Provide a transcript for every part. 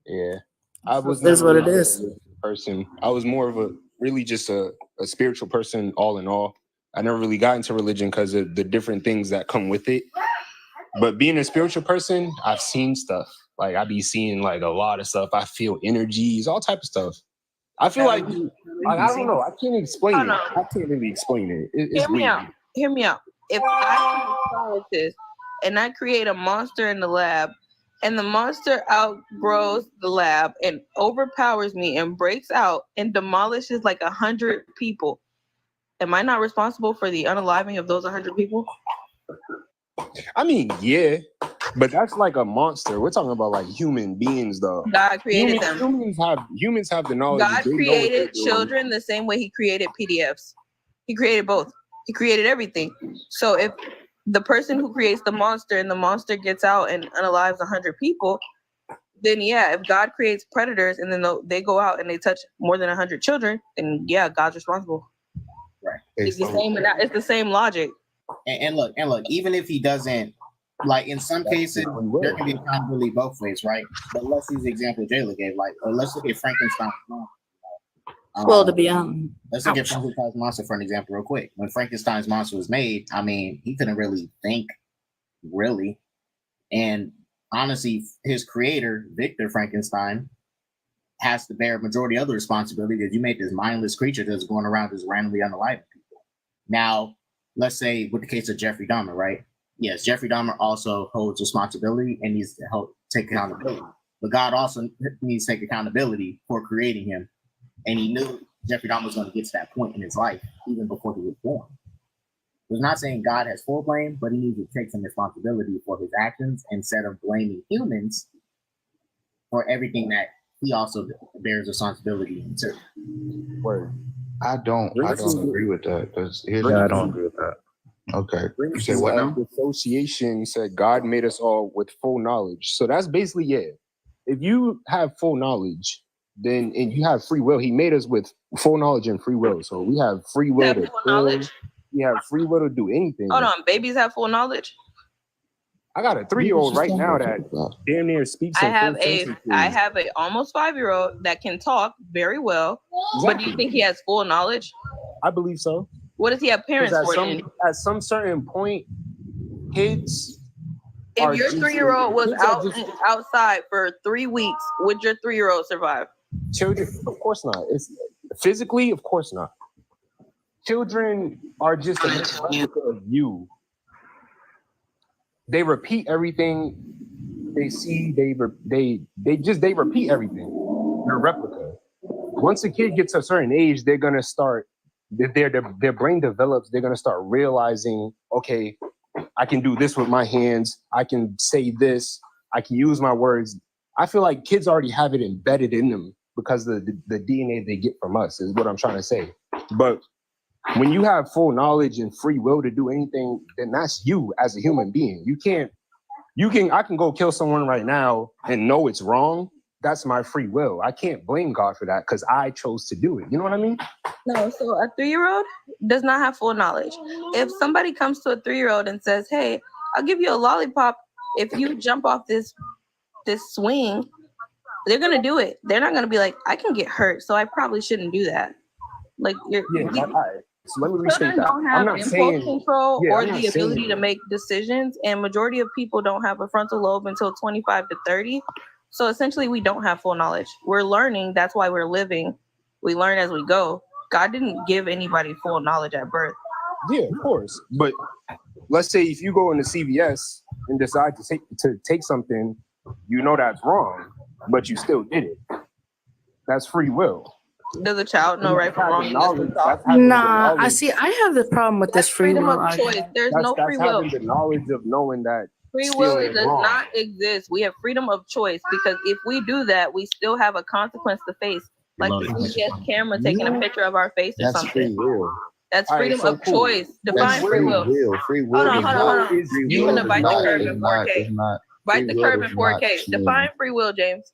Yeah, I was Is never what really it a is. religious person. I was more of a really just a spiritual person, all in all. I never really got into religion because of the different things that come with it. But being a spiritual person, I've seen stuff. Like I be seeing like a lot of stuff. I feel energies, all type of stuff. I feel like I don't know. I can't explain Hold it. on. I can't really explain it. It's Hear me weird. out. Hear me out. If I'm a scientist and I create a monster in the lab, and the monster outgrows the lab and overpowers me and breaks out and demolishes like 100 people, am I not responsible for the unaliving of those 100 people? I mean, yeah, but that's like a monster. We're talking about like human beings, though. God created them. Humans have the knowledge. God They know what they're created doing. children the same way he created PDFs. He created both. He created everything. So if the person who creates the monster and the monster gets out and unalives 100 people, then yeah, if God creates predators and then they go out and they touch more than 100 children, then yeah, God's responsible. Right. It's the same. It's the same logic. And look, even if he doesn't, like in some cases, there can be accountability both ways, right? But let's use the example Jayla gave, like, or let's look at Frankenstein. Well, to be let's look at Frankenstein's monster for an example, real quick. When Frankenstein's monster was made, I mean, he couldn't really think, really, and honestly, his creator, Victor Frankenstein, has to bear a majority of the responsibility because you made this mindless creature that's going around just randomly unaliving people. Now, let's say with the case of Jeffrey Dahmer, right? Yes, Jeffrey Dahmer also holds responsibility and needs to help take accountability. But God also needs to take accountability for creating him. And he knew Jeffrey Dahmer was going to get to that point in his life even before he was born. It's not saying God has full blame, but he needs to take some responsibility for his actions instead of blaming humans for everything that he also bears responsibility into. Word. I don't agree with that. I don't agree with that. Okay. You say what now? The association said God made us all with full knowledge. So that's basically, yeah. If you have full knowledge, then and you have free will, he made us with full knowledge and free will. So we have free will to full knowledge. We have free will to do anything. Hold on, babies have full knowledge. I got a 3-year-old right now that damn near speaks. I have a almost 5-year-old that can talk very well. Exactly. But do you think he has full knowledge? I believe so. What does he have parents for? At some certain point, kids. If your 3-year-old was outside for 3 weeks, would your 3-year-old survive? Children, of course not. It's physically, of course not. Children are just a replica of you. They repeat everything they see. They repeat everything. They're a replica. Once a kid gets to a certain age, they're gonna start. Their brain develops. They're gonna start realizing, okay, I can do this with my hands. I can say this. I can use my words. I feel like kids already have it embedded in them because of the DNA they get from us, is what I'm trying to say. But when you have full knowledge and free will to do anything, then that's you as a human being. I can go kill someone right now and know it's wrong. That's my free will. I can't blame God for that because I chose to do it. You know what I mean? No, so a 3-year-old does not have full knowledge. If somebody comes to a 3-year-old and says, hey, I'll give you a lollipop if you jump off this swing, they're going to do it. They're not going to be like, I can get hurt, so I probably shouldn't do that. Like, so let me restate that. Don't have impulse control or the ability to make decisions, and majority of people don't have a frontal lobe until 25 to 30. So essentially, we don't have full knowledge. We're learning. That's why we're living. We learn as we go. God didn't give anybody full knowledge at birth. Yeah, of course. But let's say if you go into CVS and decide to take something, you know that's wrong, but you still did it. That's free will. Does a child know right from wrong? Nah, I have the problem with this free will. Of choice. There's no free will. Having the knowledge of knowing that free will does not exist. We have freedom of choice because if we do that, we still have a consequence to face. Like the CBS camera taking a picture of our face or something. Free will. That's freedom of choice. Define free will. Free will. Hold on. You can bite the curve in 4K. Bite the curve in 4K. Define free will, James.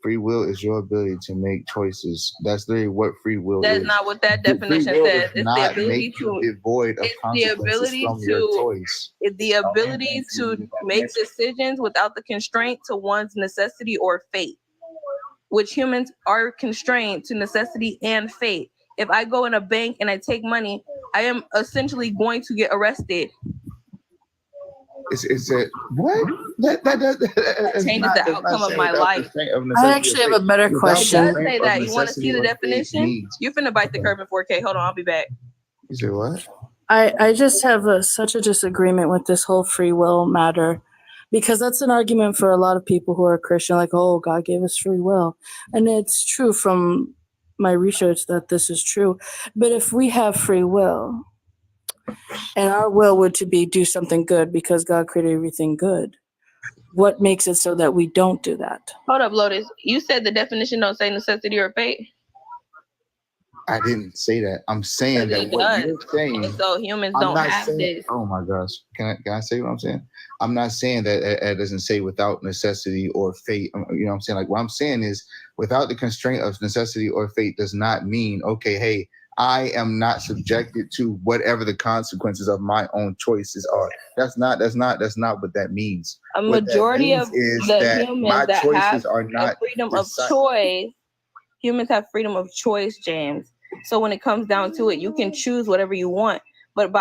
Free will is your ability to make choices. That's literally what free will is. That's not what that definition says. It's the ability to avoid consequences from your choice. It's the ability to make decisions without the constraint to one's necessity or fate. which humans are constrained to necessity and fate. If I go in a bank and I take money, I am essentially going to get arrested. It's a what? That Changes the outcome of my life. I actually have a better It question. does say that. You want to see the definition? You're finna bite the curb in 4K. Hold on, I'll be back. You said what? I just have such a disagreement with this whole free will matter, because that's an argument for a lot of people who are Christian, like, oh, God gave us free will. And it's true from my research that this is true. But if we have free will, and our will would to be do something good because God created everything good, what makes it so that we don't do that? Hold up, Lotus. You said the definition don't say necessity or fate. I didn't say that. I'm saying that what you're saying. And so humans I'm don't not have saying, this. oh my gosh. Can I say what I'm saying? I'm not saying that it doesn't say without necessity or fate. You know what I'm saying? Like, what I'm saying is without the constraint of necessity or fate does not mean, okay, hey, I am not subjected to whatever the consequences of my own choices are. That's not what that means. A majority of the humans that have are not freedom of choice. Humans have freedom of choice, James. So when it comes down to it, you can choose whatever you want. But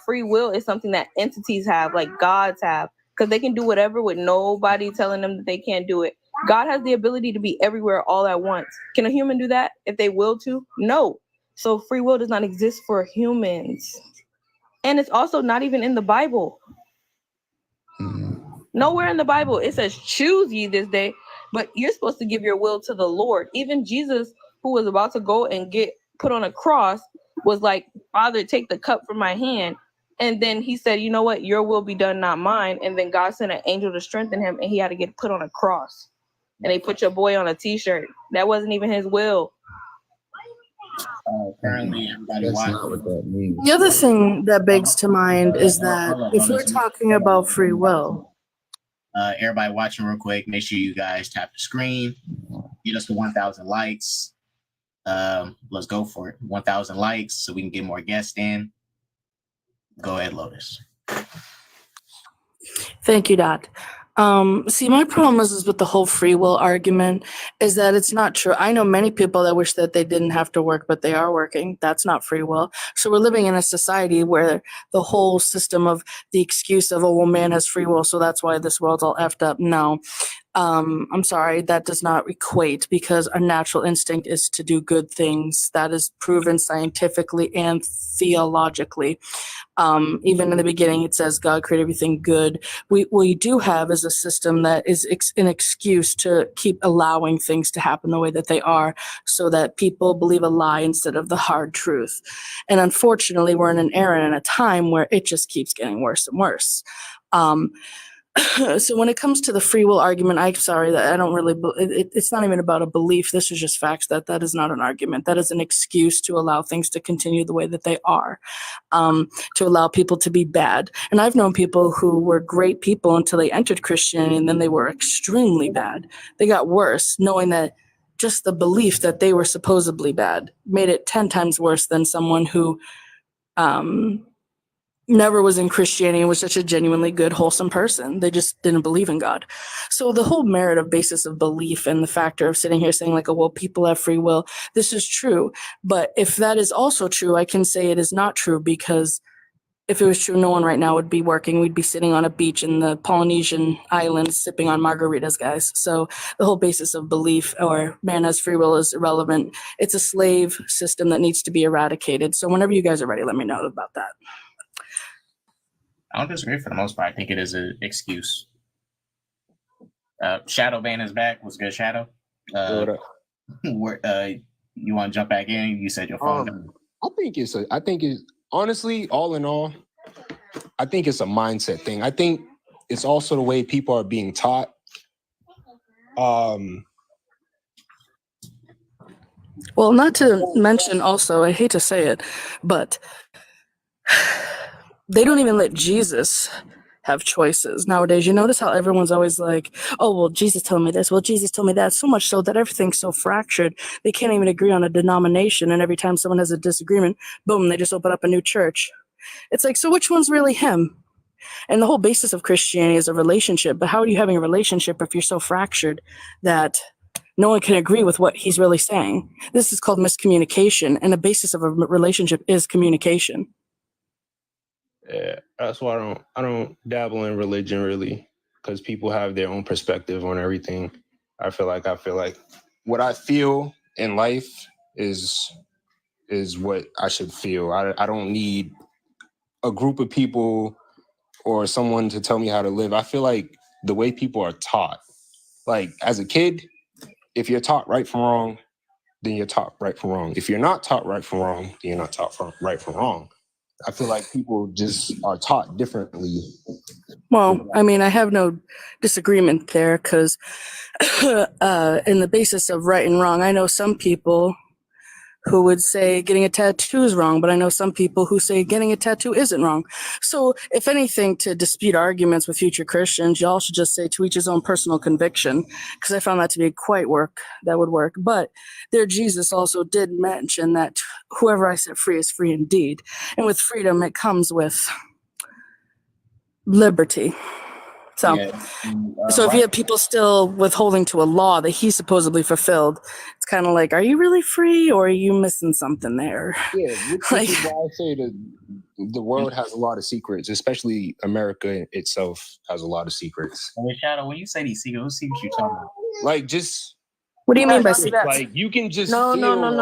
free will is something that entities have, like gods have, because they can do whatever with nobody telling them that they can't do it. God has the ability to be everywhere all at once. Can a human do that if they will to? No. So free will does not exist for humans. And it's also not even in the Bible. Nowhere in the Bible it says choose ye this day, but you're supposed to give your will to the Lord. Even Jesus, who was about to go and get put on a cross, was like, Father, take the cup from my hand. And then he said, you know what? Your will be done, not mine. And then God sent an angel to strengthen him, and he had to get put on a cross. And they put your boy on a t-shirt. That wasn't even his will. Currently, everybody That's watching. not what that means. The other thing that begs to mind is that if we're talking about free will, Everybody watching real quick, make sure you guys tap the screen. Get us to 1,000 likes. Let's go for it. 1,000 likes so we can get more guests in. Go ahead, Lotus. thank you, Dot. See, my problem is with the whole free will argument is that it's not true. I know many people that wish that they didn't have to work, but they are working. That's not free will. So we're living in a society where the whole system of the excuse of, oh, well, man has free will, so that's why this world's all effed up. No. I'm sorry, that does not equate, because our natural instinct is to do good things. That is proven scientifically and theologically. Even in the beginning, it says God created everything good. What we do have is a system that is an excuse to keep allowing things to happen the way that they are, so that people believe a lie instead of the hard truth. And unfortunately, we're in an era and a time where it just keeps getting worse and worse. So when it comes to the free will argument, I'm sorry that I don't really, it's not even about a belief. This is just facts. That is not an argument. That is an excuse to allow things to continue the way that they are, to allow people to be bad. And I've known people who were great people until they entered Christianity, and then they were extremely bad. They got worse, knowing that just the belief that they were supposedly bad made it 10 times worse than someone who, never was in Christianity and was such a genuinely good, wholesome person. They just didn't believe in God. So the whole merit of basis of belief and the factor of sitting here saying like, oh, well, people have free will, this is true. But if that is also true, I can say it is not true, because if it was true, no one right now would be working. We'd be sitting on a beach in the Polynesian islands sipping on margaritas, guys. So the whole basis of belief or man has free will is irrelevant. It's a slave system that needs to be eradicated. So whenever you guys are ready, let me know about that. I don't disagree for the most part. I think it is an excuse. Shadow Ban is back. What's good, Shadow? You want to jump back in? You said your phone. I think it's honestly, all in all, I think it's a mindset thing. I think it's also the way people are being taught. Well, not to mention also, I hate to say it, but they don't even let Jesus have choices nowadays. You notice how everyone's always like, oh, well, Jesus told me this. Well, Jesus told me that. So much so that everything's so fractured. They can't even agree on a denomination. And every time someone has a disagreement, boom, they just open up a new church. It's like, so which one's really him? And the whole basis of Christianity is a relationship. But how are you having a relationship if you're so fractured that no one can agree with what he's really saying. This is called miscommunication, and the basis of a relationship is communication. Yeah, that's why I don't dabble in religion really, because people have their own perspective on everything. I feel like what I feel in life is what I should feel. I don't need a group of people or someone to tell me how to live. I feel like the way people are taught, like as a kid, if you're taught right from wrong, then you're taught right from wrong. If you're not taught right from wrong, then you're not taught right from wrong. I feel like people just are taught differently. Well, I mean, I have no disagreement there because in the basis of right and wrong, I know some people who would say getting a tattoo is wrong, but I know some people who say getting a tattoo isn't wrong. So if anything, to dispute arguments with future Christians, y'all should just say to each his own personal conviction, because I found that to be that would work. But their Jesus also did mention that whoever I set free is free indeed. And with freedom, it comes with liberty. So, so if you have people still withholding to a law that he supposedly fulfilled, it's kind of like, are you really free or are you missing something there? Yeah, which is why I say the world has a lot of secrets, especially America itself has a lot of secrets. Shadow, when you say these secrets, what secrets you talking about? Like, just what do you mean by secrets? Like, you can just No, feel hold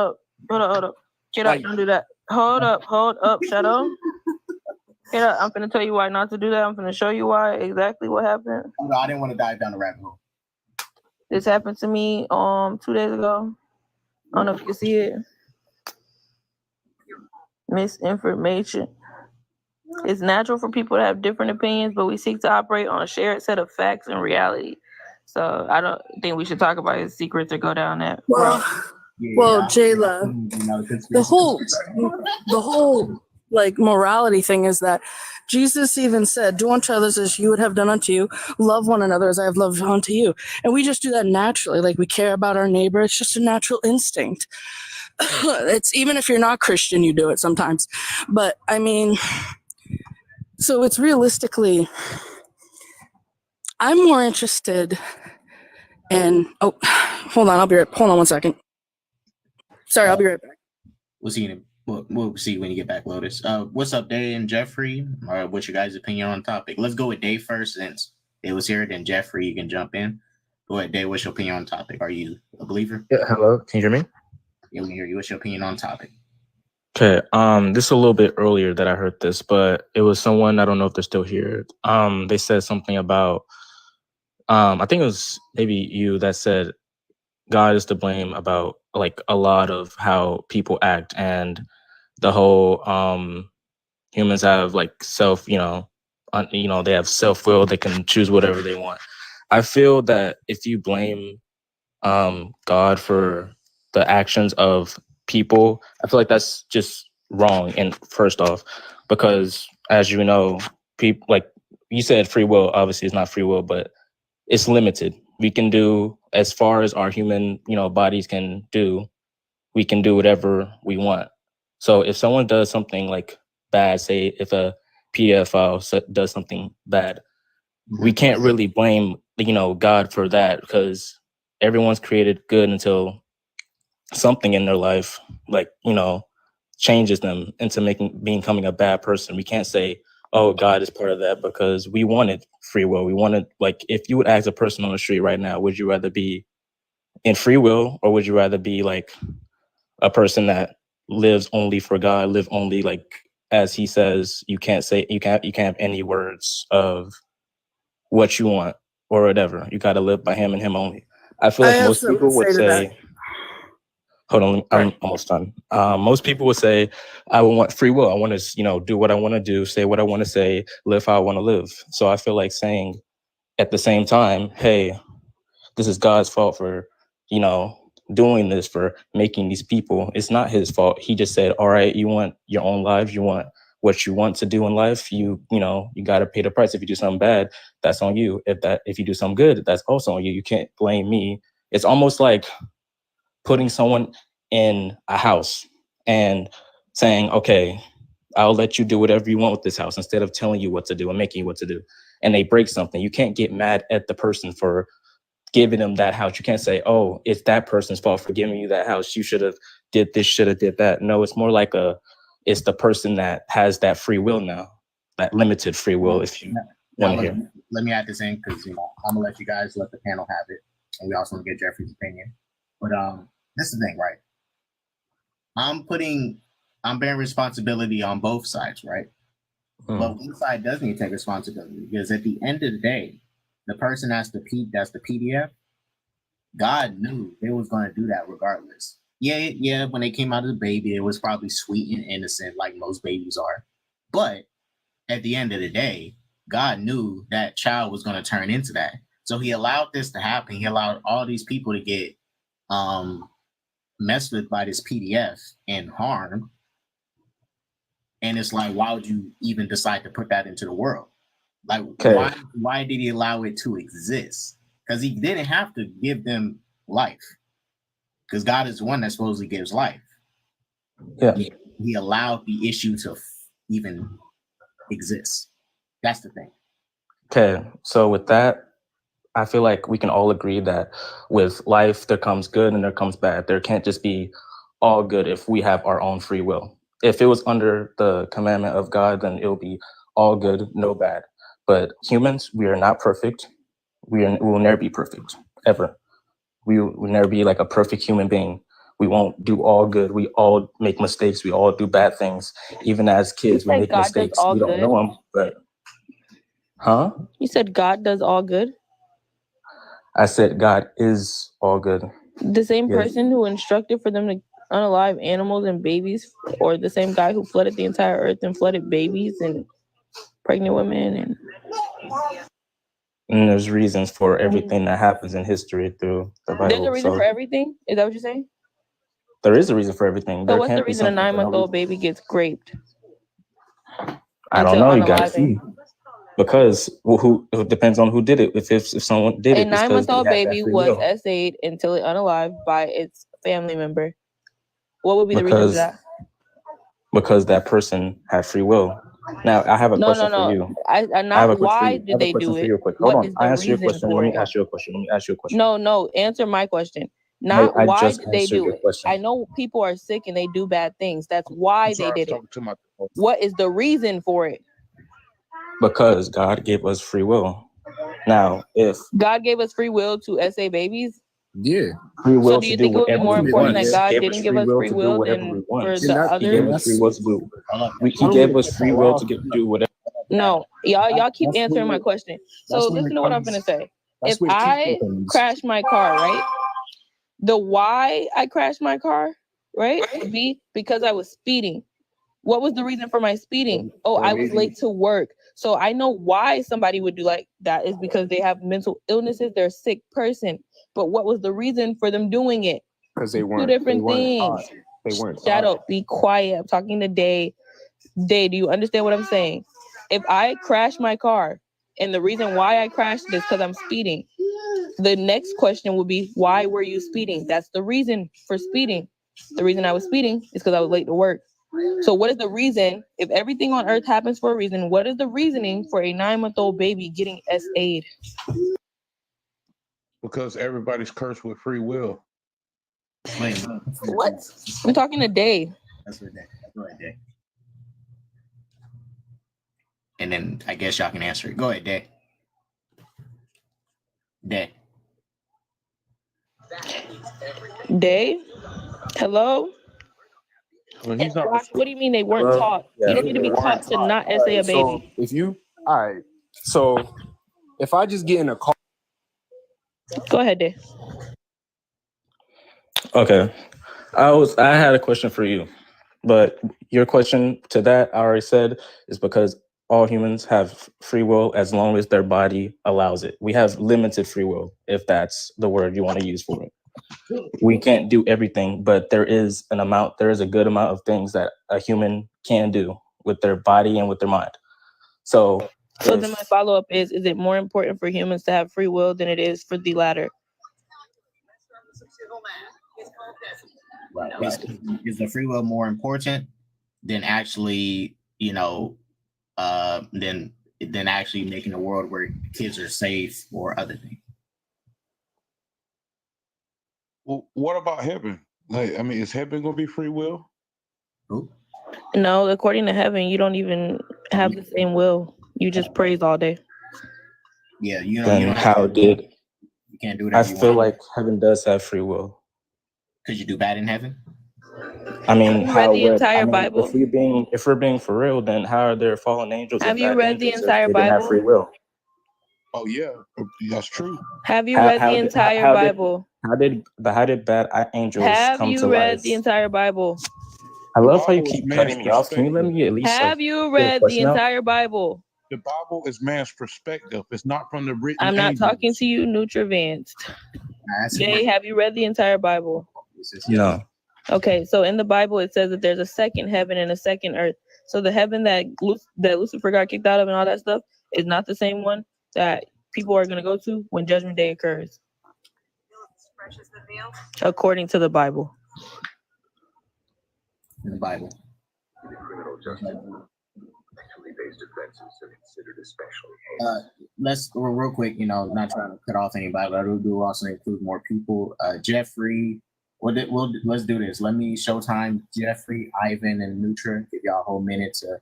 up. Get up, don't do that. Hold up, Shadow. Get up. I'm finna tell you why not to do that. I'm finna show you why exactly what happened. No, I didn't want to dive down the rabbit hole. This happened to me 2 days ago. I don't know if you can see it. Misinformation. It's natural for people to have different opinions, but we seek to operate on a shared set of facts and reality. So I don't think we should talk about his secrets or go down that. Well, Jayla, the whole like morality thing is that Jesus even said, do unto others as you would have done unto you, love one another as I have loved unto you. And we just do that naturally. Like we care about our neighbor. It's just a natural instinct. It's even if you're not Christian, you do it sometimes. But I mean, so it's realistically, I'm more interested in, hold on one second. Sorry, I'll be right back. We'll see when you get back, Lotus. What's up, Day and Jeffrey? What's your guys' opinion on the topic? Let's go with Dave first, since it was here. Then Jeffrey, you can jump in. Go ahead, Dave. What's your opinion on the topic? Are you a believer? Yeah, hello. Can you hear me? Yeah, we can hear you. What's your opinion on the topic? Okay. This is a little bit earlier that I heard this, but it was someone, I don't know if they're still here. They said something about, I think it was maybe you that said God is to blame about like a lot of how people act, and the whole humans have like they have self-will, they can choose whatever they want. I feel that if you blame God for the actions of people, I feel like that's just wrong. And first off, because as you know, people, like you said, free will obviously is not free will, but it's limited. We can do as far as our human, bodies can do. We can do whatever we want. So if someone does something like bad, say if a PDF file does something bad, we can't really blame, God for that, because everyone's created good until something in their life, like, changes them into becoming a bad person. We can't say, oh, God is part of that, because we wanted free will. We wanted, like, if you would ask a person on the street right now, would you rather be in free will, or would you rather be like a person that lives only for God, live only like as he says? You can't have any words of what you want or whatever. You got to live by him and him only. I feel like most people would say, hold on, I'm almost done. Most people would say, I would want free will. I want to, do what I want to do, say what I want to say, live how I want to live. So I feel like saying at the same time, hey, this is God's fault for, doing this, for making these people. It's not his fault. He just said, all right, you want your own life. You want what you want to do in life. You got to pay the price. If you do something bad, that's on you. If you do something good, that's also on you. You can't blame me. It's almost like putting someone in a house and saying, okay, I'll let you do whatever you want with this house, instead of telling you what to do and making you what to do. And they break something. You can't get mad at the person for giving them that house. You can't say, oh, it's that person's fault for giving you that house. You should have did this, should have did that. No, it's more like it's the person that has that free will now, that limited free will, if you want to hear. Let me add this in because I'm gonna let you guys let the panel have it, and we also want to get Jeffrey's opinion. But this is the thing, right? I'm bearing responsibility on both sides, right? But one side does need to take responsibility because at the end of the day, the person that's the PDF, God knew they was going to do that regardless. Yeah. When they came out of the baby, it was probably sweet and innocent, like most babies are. But at the end of the day, God knew that child was going to turn into that. So he allowed this to happen. He allowed all these people to get messed with by this PDF and harmed. And it's like, why would you even decide to put that into the world? Like, why did he allow it to exist? Because he didn't have to give them life. Because God is the one that supposedly gives life. Yeah. He allowed the issue to even exist. That's the thing. Okay, so with that, I feel like we can all agree that with life, there comes good and there comes bad. There can't just be all good if we have our own free will. If it was under the commandment of God, then it'll be all good, no bad. But humans, we are not perfect. We will never be perfect, ever. We will never be like a perfect human being. We won't do all good. We all make mistakes. We all do bad things. Even as kids, we make God does mistakes. all We don't good? know them, but huh? You said God does all good? I said God is all good. The same Yes. person who instructed for them to unalive animals and babies, or the same guy who flooded the entire earth and flooded babies and pregnant women And there's reasons for everything that happens in history through the Bible. There's a reason for everything? Is that what you're saying? There is a reason for everything. So what's the reason a 9-month-old baby gets raped? I don't know. You got to see. Because who it depends on who did it. If someone did it, a 9-month-old baby was essayed until it unalived by its family member. What would be the reason for that? Because that person had free will. Now I have a question for you. Why did they do it? Hold on. I answer your question. Let me ask you a question. No. Answer my question. Not why did they do it. I know people are sick and they do bad things. That's why they did it. What is the reason for it? Because God gave us free will. Now, if God gave us free will to essay babies, Yeah. free will so do you think it would be more important that God didn't give us free will than for the others? He gave us free will to do. He gave us free will to do whatever. No, y'all keep answering my question. So listen to what I'm gonna say. If I crash my car, right? The why I crashed my car, right, would be because I was speeding. What was the reason for my speeding? Oh, I was late to work. So I know why somebody would do like that is because they have mental illnesses. They're a sick person. But what was the reason for them doing it? Because they weren't. Two different things. They weren't. Shut up. Be quiet. I'm talking to Day. Day, do you understand what I'm saying? If I crash my car and the reason why I crashed is because I'm speeding, the next question would be, why were you speeding? That's the reason for speeding. The reason I was speeding is because I was late to work. So what is the reason? If everything on earth happens for a reason, what is the reasoning for a 9-month-old baby getting SA'd? Because everybody's cursed with free will. What? I'm talking to Day. That's right, Day. Go ahead, Day. And then I guess y'all can answer it. Go ahead, Day. Day. Day? Hello? Well, he's not. What do you mean they weren't taught? You don't need to be taught to not essay a baby. So all right. So if I just get in a car. Go ahead, Day. Okay. I had a question for you, but your question to that I already said is because all humans have free will as long as their body allows it. We have limited free will, if that's the word you want to use for it. We can't do everything, but there is a good amount of things that a human can do with their body and with their mind. So then my follow-up is it more important for humans to have free will than it is for the latter? Right. Is the free will more important than actually, than actually making a world where kids are safe or other things? Well, what about heaven? Like, I mean, is heaven gonna be free will? Who? No, according to heaven, you don't even have the same will. You just praise all day. Yeah, you Then don't how did you can't do I whatever you feel want like heaven does have free will? because you do bad in heaven. I mean, Have you read the I entire mean, Bible? if we're being for real, then how are there fallen angels Have and you bad read the angels if entire they didn't have Bible? free will? Oh yeah, that's true. Have you read the How entire did Bible? how did bad angels Have come to you read life? the entire Bible? I The love how you Bible is keep man's cutting me off. Can you let perspective. me at least like Have you get a read the question out? entire Bible? The Bible is man's perspective. It's not from the written I'm not talking angels. to you, Nutravanced. That's Jay, have you read the entire Bible? No. Okay, so in the Bible it says that there's a second heaven and a second earth. So the heaven that Lucifer got kicked out of and all that stuff is not the same one that people are going to go to when Judgment Day occurs, according to the Bible. in the Bible. Let's real quick, not trying to cut off anybody, but I do also include more people. Jeffrey, let's do this. Let me showtime Jeffrey, Ivan, and Nutra. Give y'all a whole minute to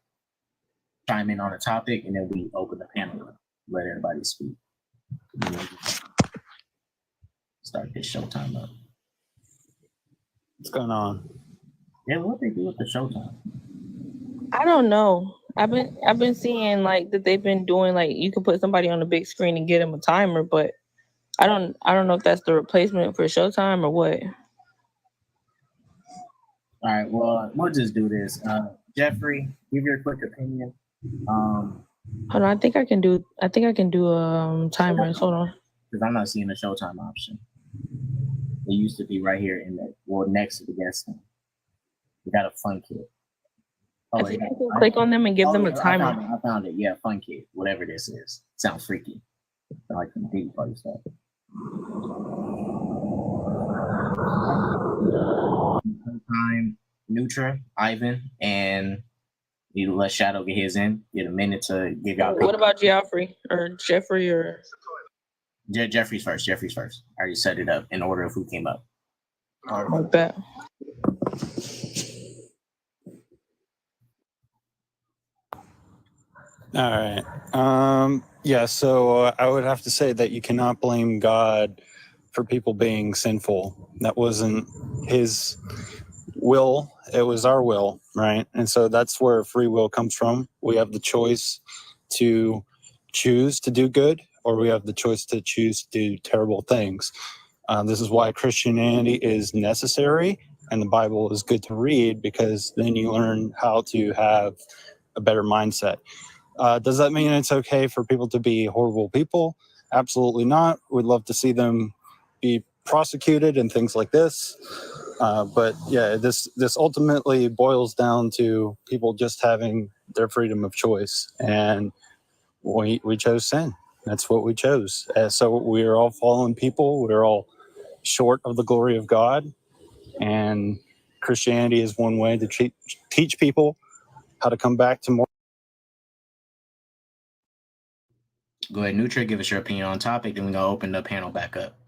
chime in on a topic, and then we open the panel up. Let everybody speak. Start this showtime up. What's going on? Yeah, what they do with the showtime? I don't know. I've been seeing like that they've been doing like you can put somebody on the big screen and get them a timer, but I don't know if that's the replacement for Showtime or what. All right, well, we'll just do this. Jeffrey, give your quick opinion. Hold on, I think I can do timers. Hold on. Because I'm not seeing the Showtime option. It used to be right here next to the guest name. We got a fun kid. I think you can click on them and give them a timer. I found it. Yeah, fun kid. Whatever this is. Sounds freaky. Like some deep party stuff. Time, Nutra, Ivan, and you let Shadow get his in. Get a minute to give y'all. What about Jeffrey or Jeffrey or Jeffrey's first. Jeffrey's first. I already set it up in order of who came up. All right. Like that. All right. Yeah, so I would have to say that you cannot blame God for people being sinful. That wasn't his will, it was our will, right? And so that's where free will comes from. We have the choice to choose to do good, or we have the choice to choose to do terrible things. This is why Christianity is necessary and the Bible is good to read, because then you learn how to have a better mindset. Does that mean it's okay for people to be horrible people? Absolutely not. We'd love to see them be prosecuted and things like this. But yeah, this ultimately boils down to people just having their freedom of choice. And we chose sin. That's what we chose. So we're all fallen people. We're all short of the glory of God. And Christianity is one way to teach people how to come back to more. Go ahead, Nutra, give us your opinion on topic, then we're going to open the panel back up.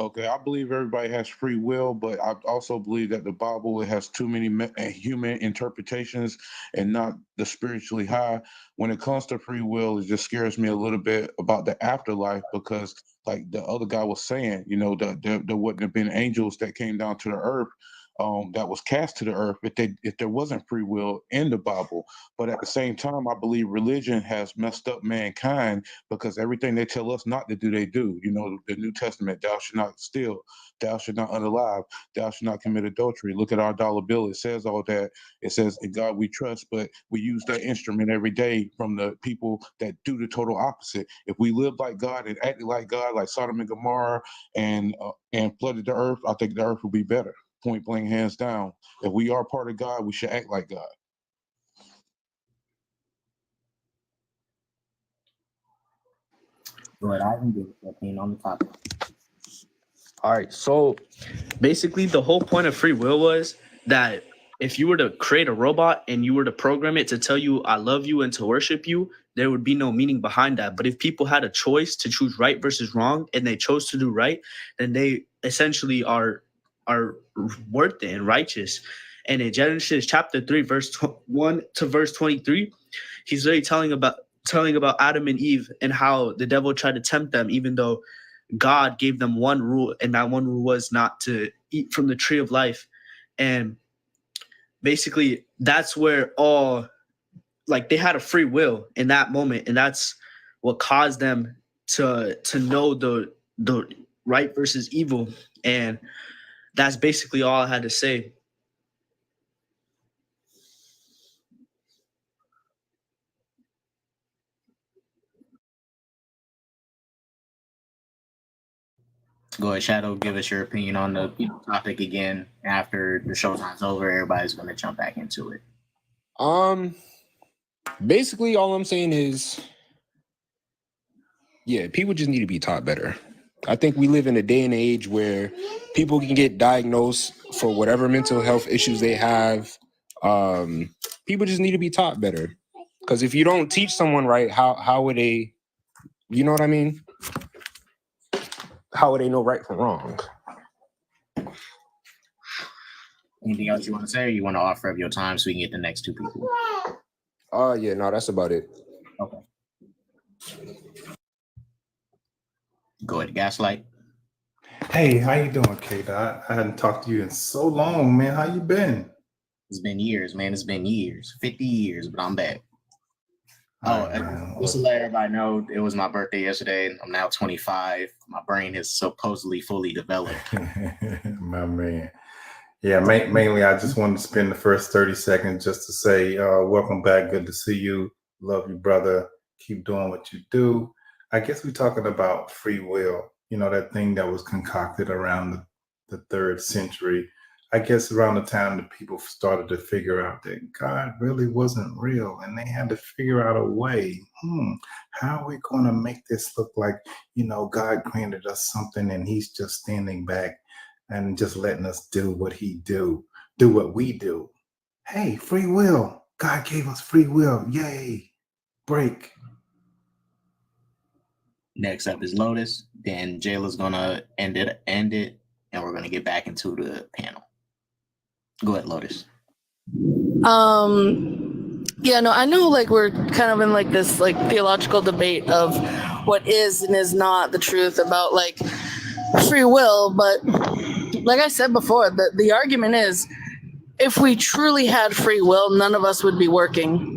Okay, I believe everybody has free will, but I also believe that the Bible has too many human interpretations and not the spiritually high. When it comes to free will, it just scares me a little bit about the afterlife, because like the other guy was saying, there wouldn't have been angels that came down to the earth that was cast to the earth if there wasn't free will in the Bible. But at the same time, I believe religion has messed up mankind, because everything they tell us not to do, they do. The New Testament, thou shalt not steal, thou shalt not unalive, thou shalt not commit adultery. Look at our dollar bill. It says all that. It says, in God we trust, but we use that instrument every day from the people that do the total opposite. If we lived like God and acted like God, like Sodom and Gomorrah, and flooded the earth, I think the earth would be better. Point blank, hands down. If we are part of God, we should act like God. Go ahead, Ivan, give your opinion on the topic. All right. So basically, the whole point of free will was that if you were to create a robot and you were to program it to tell you, I love you and to worship you, there would be no meaning behind that. But if people had a choice to choose right versus wrong and they chose to do right, then they essentially are worth it and righteous. And in Genesis chapter 3, verse 1 to verse 23, he's really telling about Adam and Eve and how the devil tried to tempt them, even though God gave them one rule, and that one rule was not to eat from the tree of life. And basically, that's where all, like, they had a free will in that moment, and that's what caused them to know the right versus evil. And that's basically all I had to say. Go ahead, Shadow. Give us your opinion on the topic again. After the show time's over, everybody's going to jump back into it. Basically, all I'm saying is, yeah, people just need to be taught better. I think we live in a day and age where people can get diagnosed for whatever mental health issues they have. People just need to be taught better. Because if you don't teach someone right, how would they, you know what I mean? How would they know right from wrong? Anything else you want to say, or you want to offer up your time so we can get the next two people? Yeah, no, that's about it. Okay. Go ahead, Gaslight. Hey, how you doing, K-Dot? I hadn't talked to you in so long, man. How you been? It's been years, man. It's been years. 50 years, but I'm back. Just to let everybody know, it was my birthday yesterday. I'm now 25. My brain is supposedly fully developed. My man. Yeah, mainly I just wanted to spend the first 30 seconds just to say, welcome back. Good to see you. Love you, brother. Keep doing what you do. I guess we're talking about free will. You know, that thing that was concocted around the 3rd century. I guess around the time that people started to figure out that God really wasn't real, and they had to figure out a way. How are we going to make this look like, you know, God granted us something and he's just standing back and just letting us do what what we do. Hey, free will. God gave us free will. Yay. Break. Next up is Lotus. Then Jayla's gonna end it, and we're gonna get back into the panel. Go ahead, Lotus. Yeah, no, I know, like, we're kind of in like this like theological debate of what is and is not the truth about like free will, but like I said before, the argument is, if we truly had free will, none of us would be working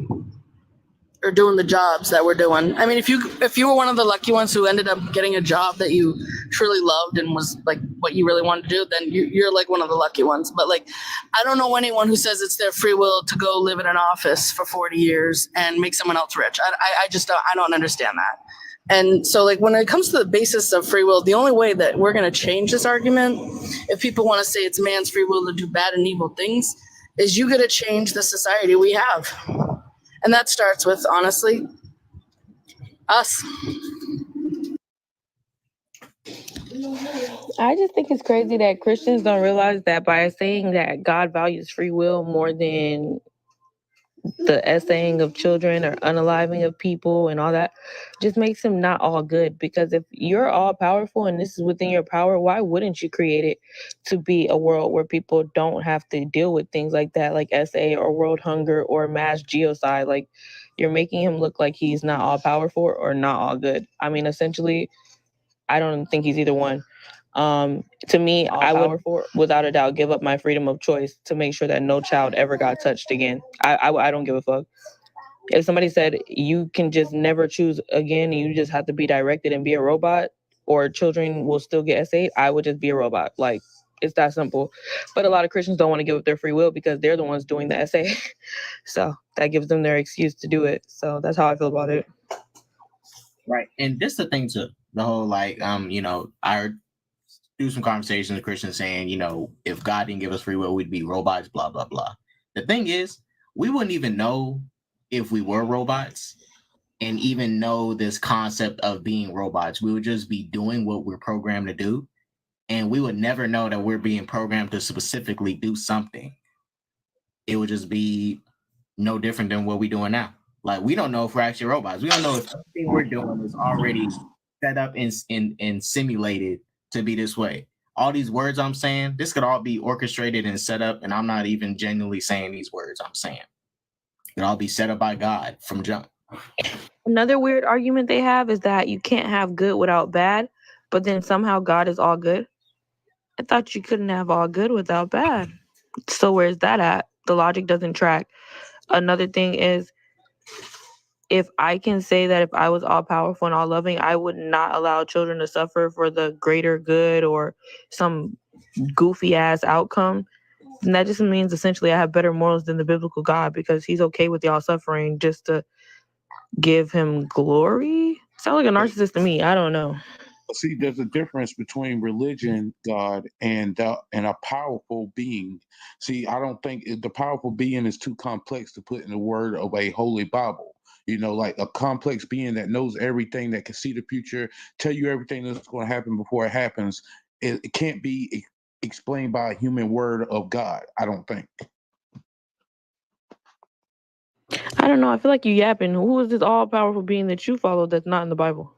or doing the jobs that we're doing. I mean, if you were one of the lucky ones who ended up getting a job that you truly loved and was like what you really wanted to do, then you're like one of the lucky ones. But like, I don't know anyone who says it's their free will to go live in an office for 40 years and make someone else rich. I just don't understand that. And so, like, when it comes to the basis of free will, the only way that we're going to change this argument, if people want to say it's man's free will to do bad and evil things, is you got to change the society we have. And that starts with, honestly, us. I just think it's crazy that Christians don't realize that by saying that God values free will more than the essaying of children or unaliving of people and all that, just makes him not all good. Because if you're all powerful and this is within your power, why wouldn't you create it to be a world where people don't have to deal with things like that, like SA or world hunger or mass genocide? Like, you're making him look like he's not all powerful or not all good. I mean, essentially, I don't think he's either one. To me, I would, without a doubt, give up my freedom of choice to make sure that no child ever got touched again. I don't give a fuck. If somebody said you can just never choose again and you just have to be directed and be a robot, or children will still get S8, I would just be a robot. Like, it's that simple. But a lot of Christians don't want to give up their free will because they're the ones doing the SA. So that gives them their excuse to do it. So that's how I feel about it. Right. And this is the thing too. The whole, like, you know, I do some conversations with Christians saying, you know, if God didn't give us free will, we'd be robots, blah, blah, blah. The thing is, we wouldn't even know if we were robots and even know this concept of being robots. We would just be doing what we're programmed to do. And we would never know that we're being programmed to specifically do something. It would just be no different than what we're doing now. Like, we don't know if we're actually robots. We don't know if everything we're doing is already set up and simulated to be this way. all these words I'm saying, this could all be orchestrated and set up, and I'm not even genuinely saying these words I'm saying. It all be set up by God from jump. Another weird argument they have is that you can't have good without bad, but then somehow God is all good. I thought you couldn't have all good without bad. So where's that at? The logic doesn't track. Another thing is, if I can say that if I was all powerful and all loving, I would not allow children to suffer for the greater good or some goofy ass outcome, then that just means essentially I have better morals than the biblical God because he's okay with y'all suffering just to give him glory. Sound like a narcissist to me. I don't know. See, there's a difference between religion, God, and a powerful being. See, I don't think the powerful being is too complex to put in the word of a holy Bible. You know, like a complex being that knows everything, that can see the future, tell you everything that's going to happen before it happens. It can't be explained by a human word of God, I don't think. I don't know. I feel like you yapping. Who is this all powerful being that you follow that's not in the Bible?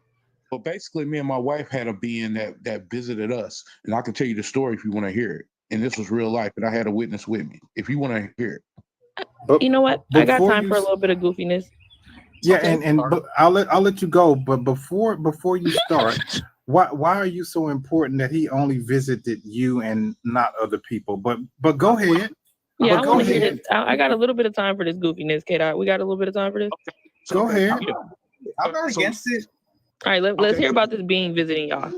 But basically, me and my wife had a being that visited us, and I can tell you the story if you want to hear it. And this was real life, and I had a witness with me. If you want to hear it, But You know what? I got before time you, for a little bit of goofiness. yeah, Okay. and but I'll let you go. But before you start, why are you so important that he only visited you and not other people? But go ahead. Yeah, But I go want to hear ahead. this. I got a little bit of time for this goofiness, K-Dot. We got a little bit of time for this. So, Go ahead. I'm not So- against it. All right, let's hear about this being visiting y'all.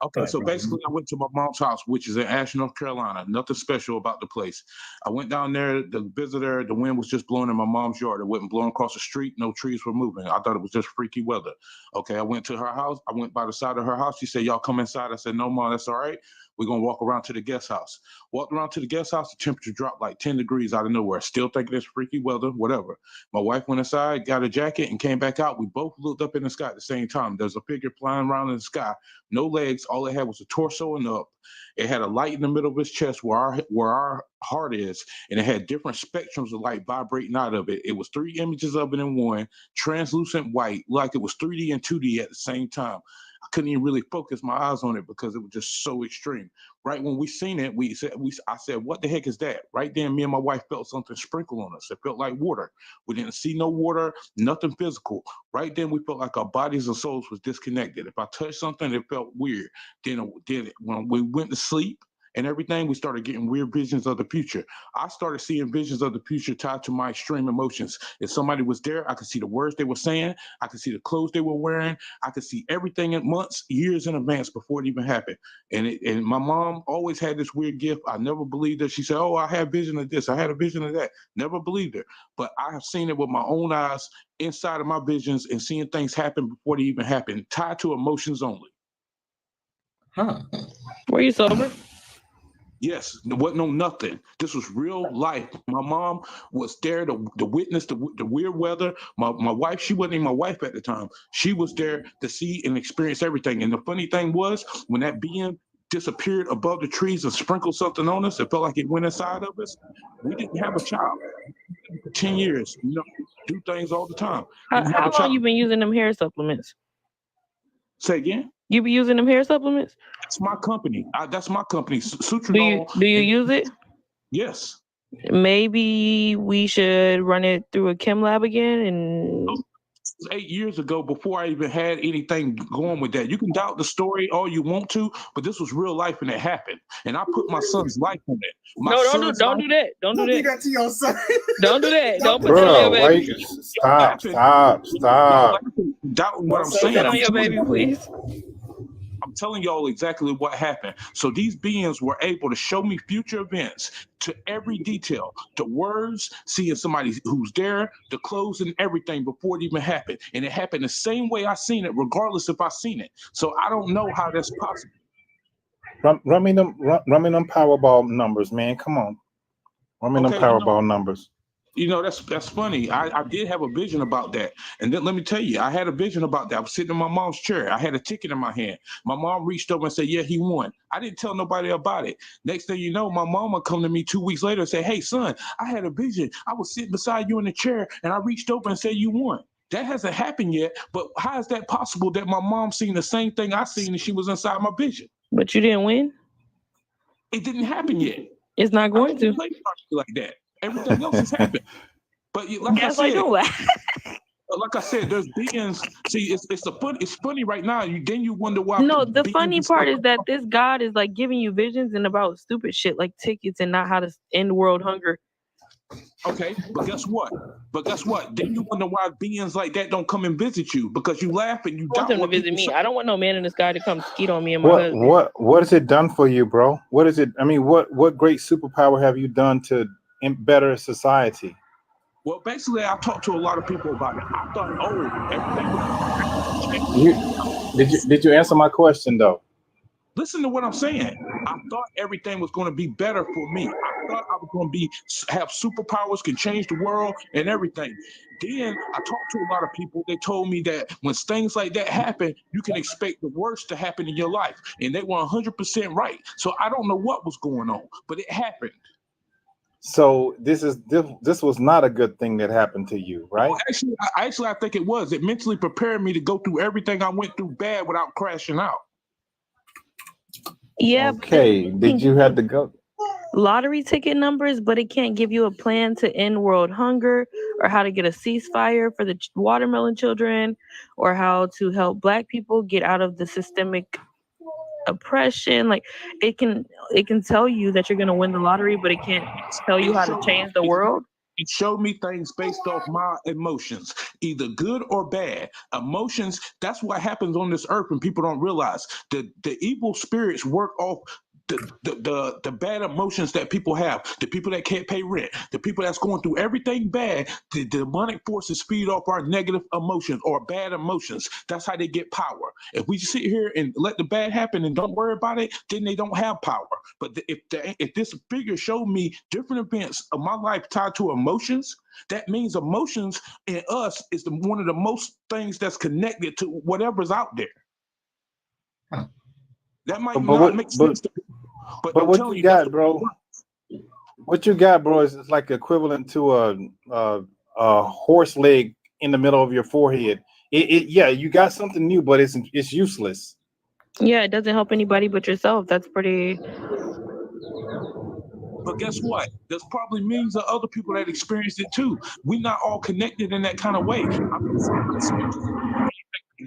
Okay, so basically, I went to my mom's house, which is in Ash, North Carolina. Nothing special about the place. I went down there to visit her. The wind was just blowing in my mom's yard. It wasn't blowing across the street. No trees were moving. I thought it was just freaky weather. Okay, I went to her house. I went by the side of her house. She said, "Y'all come inside." I said, "No, Mom, that's all right. We're going to walk around to the guest house." Walked around to the guest house. The temperature dropped like 10 degrees out of nowhere. Still thinking it's freaky weather, whatever. My wife went inside, got a jacket, and came back out. We both looked up in the sky at the same time. There's a figure flying around in the sky. No legs. All it had was a torso and up. It had a light in the middle of his chest where our heart is, and it had different spectrums of light vibrating out of it. It was 3 images of it in one, translucent white, like it was 3D and 2D at the same time. I couldn't even really focus my eyes on it because it was just so extreme. Right when we seen it, I said, "What the heck is that?" Right then, me and my wife felt something sprinkle on us. It felt like water. We didn't see no water, nothing physical. Right then, we felt like our bodies and souls was disconnected. If I touched something, it felt weird. Then when we went to sleep and everything, we started getting weird visions of the future. I started seeing visions of the future tied to my extreme emotions. If somebody was there, I could see the words they were saying. I could see the clothes they were wearing. I could see everything in months, years in advance before it even happened. And my mom always had this weird gift. I never believed her. She said, "Oh, I had vision of this. I had a vision of that." Never believed her. But I have seen it with my own eyes inside of my visions and seeing things happen before they even happen, tied to emotions only. Huh. Were you sober? Yes, there wasn't no nothing. This was real life. My mom was there to witness the weird weather. My wife, she wasn't even my wife at the time. She was there to see and experience everything. And the funny thing was, when that being disappeared above the trees and sprinkled something on us, it felt like it went inside of us. We didn't have a child for 10 years. You know, do things all the time. Didn't have How a long child. you been using them hair supplements? Say again? You be using them hair supplements? That's my company. That's my company. Do Sutranol. you use it? Yes. Maybe we should run it through a chem lab again and 8 years ago, before I even had anything going with that. You can doubt the story all you want to, but this was real life and it happened. And I put my son's life on it. don't do that. Don't do that. Don't do that to your son. Don't do that. Don't put that on your Bro, baby. wait. Stop. Doubting what I'm Don't put saying. that on your baby, please. I'm telling y'all exactly what happened. So these beings were able to show me future events to every detail, the words, seeing somebody who's there, the clothes and everything before it even happened. And it happened the same way I seen it, regardless if I seen it. So I don't know how that's possible. Run me them Powerball numbers, man. Come on. Run me them Powerball numbers. You know, that's funny. I did have a vision about that. And then let me tell you, I had a vision about that. I was sitting in my mom's chair. I had a ticket in my hand. My mom reached over and said, "Yeah, he won." I didn't tell nobody about it. Next thing you know, my mama come to me 2 weeks later and say, "Hey, son, I had a vision. I was sitting beside you in the chair and I reached over and said you won." That hasn't happened yet, but how is that possible that my mom seen the same thing I seen and she was inside my vision? But you didn't win? It didn't happen yet. It's not going to. Play like that. Everything else has happened. But like Yes, I I said, know. like I said, there's beings. See, it's funny right now. Then you wonder why. No, the beings funny and stuff part is like that this God is like giving you visions and about stupid shit like tickets and not how to end world hunger. Okay, but guess what? Then you wonder why beings like that don't come and visit you because you laugh and you I want doubt them to what visit people me. say. I don't want no man in the sky to come skeet on me and my husband. What has it done for you, bro? What is it? I mean, what great superpower have you done to better society? Well, basically, I talked to a lot of people about it. I thought, everything was Did you answer my question though? Listen to what I'm saying. I thought everything was going to be better for me. I thought I was going to have superpowers, can change the world and everything. Then I talked to a lot of people. They told me that when things like that happen, you can expect the worst to happen in your life. And they were 100% right. So I don't know what was going on, but it happened. So this was not a good thing that happened to you, right? Well, actually, I think it was. It mentally prepared me to go through everything I went through bad without crashing out. Yeah. Okay. Did you have to go? Lottery ticket numbers, but it can't give you a plan to end world hunger or how to get a ceasefire for the watermelon children or how to help Black people get out of the systemic oppression. Like it can tell you that you're going to win the lottery, but it can't tell you how to change the world. It showed me things based off my emotions, either good or bad. Emotions, that's what happens on this earth when people don't realize. The evil spirits work off the bad emotions that people have, the people that can't pay rent, the people that's going through everything bad. The demonic forces feed off our negative emotions or bad emotions. That's how they get power. If we sit here and let the bad happen and don't worry about it, then they don't have power. But if this figure showed me different events of my life tied to emotions, that means emotions in us is one of the most things that's connected to whatever's out there. That might not make sense to people, but what you got, bro? What you got, bro, is like equivalent to a horse leg in the middle of your forehead. Yeah, you got something new, but it's useless. Yeah, it doesn't help anybody but yourself. That's pretty. But guess what? There's probably millions of other people that experienced it too. We're not all connected in that kind of way.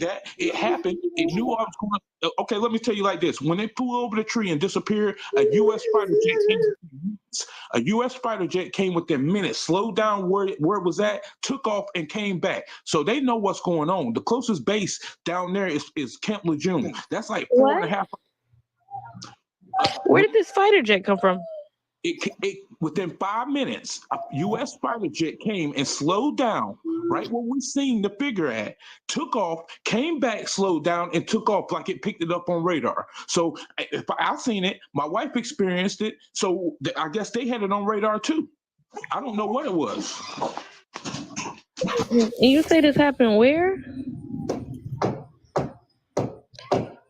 That it happened. It knew I was going to. Okay, let me tell you like this: when they flew over the tree and disappeared, a U.S. fighter jet came. A U.S. fighter jet came within minutes, slowed down where it was at, took off, and came back. So they know what's going on. The closest base down there is Camp Lejeune. That's like 4.5. Where did this fighter jet come from? It within 5 minutes, a U.S. fighter jet came and slowed down right where we seen the figure at, took off, came back, slowed down, and took off like it picked it up on radar. So if I seen it, my wife experienced it, so I guess they had it on radar too. I don't know what it was. You say this happened where?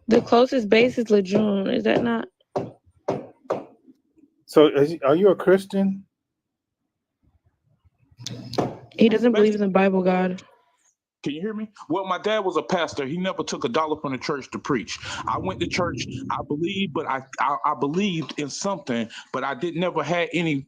The closest base is Lejeune. Is that not? So are you a Christian? He doesn't believe in the Bible, God. Can you hear me? Well, my dad was a pastor. He never took a dollar from the church to preach. I went to church. I believed, but I believed in something, but I never had any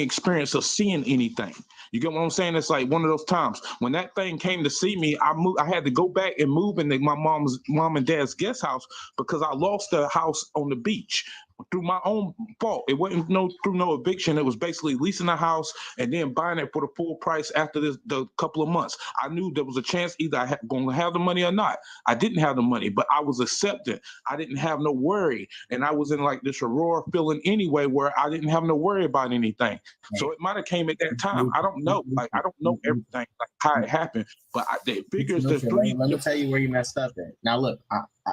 experience of seeing anything. You get what I'm saying? It's like one of those times when that thing came to see me, I had to go back and move into my mom and dad's guest house because I lost the house on the beach through my own fault. It wasn't through no eviction. It was basically leasing a house and then buying it for the full price after the couple of months. I knew there was a chance either I going to have the money or not. I didn't have the money, but I was accepted. I didn't have no worry, and I was in like this aurora feeling anyway, where I didn't have no worry about anything. So it might have came at that time. I don't know. Like I don't know everything, like how it happened, but the figures. There's three. Let me tell you where you messed up at. Now look,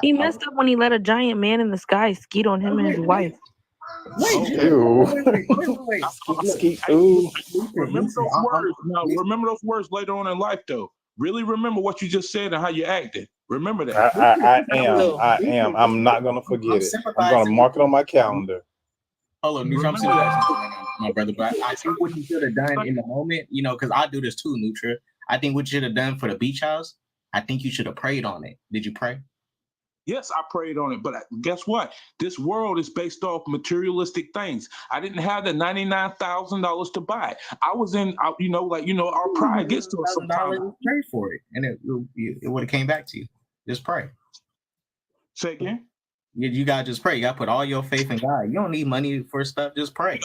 he messed up when he let a giant man in the sky skeet on him and his wife. Wait. Remember those words. Now, remember those words later on in life, though. Really remember what you just said and how you acted. Remember that. I am. I'm not gonna forget it. I'm gonna mark it on my calendar. Hold on, Nutra, I'm sympathizing my brother, but I think what you should have done in the moment, because I do this too, Nutra. I think what you should have done for the beach house, I think you should have prayed on it. Did you pray? Yes, I prayed on it, but guess what? This world is based off materialistic things. I didn't have the $99,000 to buy it. I was in, our pride gets to us sometimes. Pray for it, and it would have came back to you. Just pray. Say again. You gotta just pray. You gotta put all your faith in God. You don't need money for stuff. Just pray.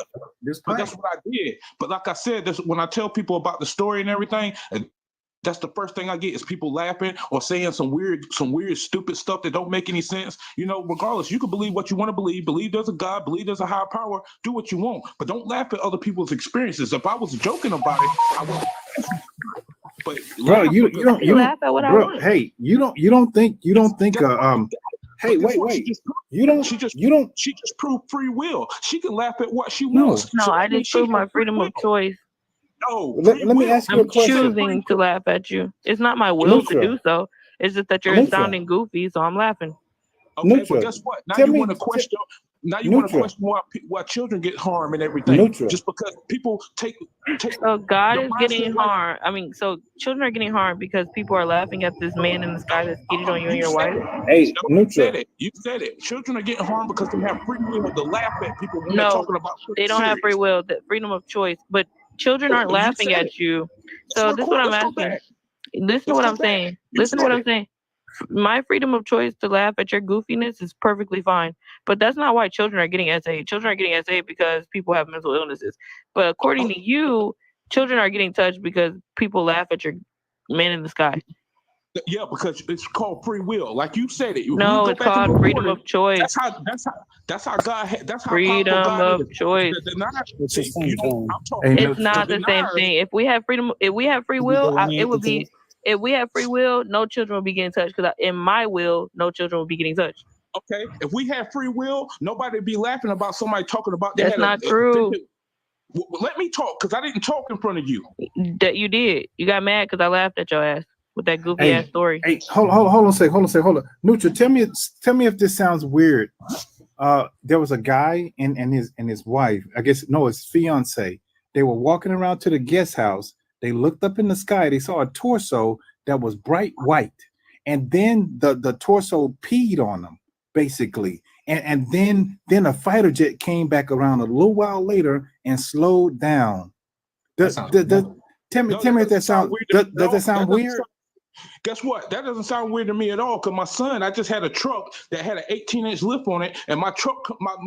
Just pray. But that's what I did. But like I said, when I tell people about the story and everything, that's the first thing I get is people laughing or saying some weird, stupid stuff that don't make any sense. Regardless, you can believe what you want to believe. Believe there's a God. Believe there's a higher power. Do what you want, but don't laugh at other people's experiences. If I was joking about it, I would. But bro, you don't laugh at what I bro. want. Hey, you don't think. Hey, wait. She just proved free will. She can laugh at what she No. wants. No, So I that means just she proved my has free freedom of will. choice. No, Let me ask you a I'm question. choosing to laugh at you. It's not my will to Nutra. do so. It's just that you're Nutra. sounding goofy, so I'm laughing. Okay, Nutra, but guess what? Now tell you me- want to question. Now you Nutra. want to question why children get harmed and everything. Nutra. Just because people take. So God the is mindset getting like- harmed. So children are getting harmed because people are laughing at this man in the sky that's cheated on you and your wife. Hey, You said Nutra. it. You said it. Children are getting harmed because they have free will to laugh at people when they're No, talking about. they don't have free will, the freedom of choice. But children aren't Well, you laughing said at it. you. Let's So this is what record. I'm Let's go asking. back. Listen to what I'm saying. Listen to what I'm saying. My freedom of choice to laugh at your goofiness is perfectly fine. But that's not why children are getting SA. Children are getting SA because people have mental illnesses. But according to you, children are getting touched because people laugh at your man in the sky. Yeah, because it's called free will, like you said it. If No, we go it's back and called freedom record it, of choice. That's how God. That's how Freedom powerful God of is. choice. It's the same thing. I'm talking. It's not the same thing. If we have freedom, if we have free will, it would be. If we have free will, no children will be getting touched. Because in my will, no children will be getting touched. Okay, if we have free will, nobody would be laughing about somebody talking about. That's not true. Let me talk, because I didn't talk in front of you. That you did. You got mad because I laughed at your ass with that goofy ass story. Hey, hold on a second. Hold on. Nutra, tell me if this sounds weird. There was a guy and his wife. I guess no, his fiance. They were walking around to the guest house. They looked up in the sky. They saw a torso that was bright white, and then the torso peed on them, basically. And then a fighter jet came back around a little while later and slowed down. Tell me if that sounds. Does that sound weird? Guess what? That doesn't sound weird to me at all. Cause my son, I just had a truck that had an 18-inch lift on it, and my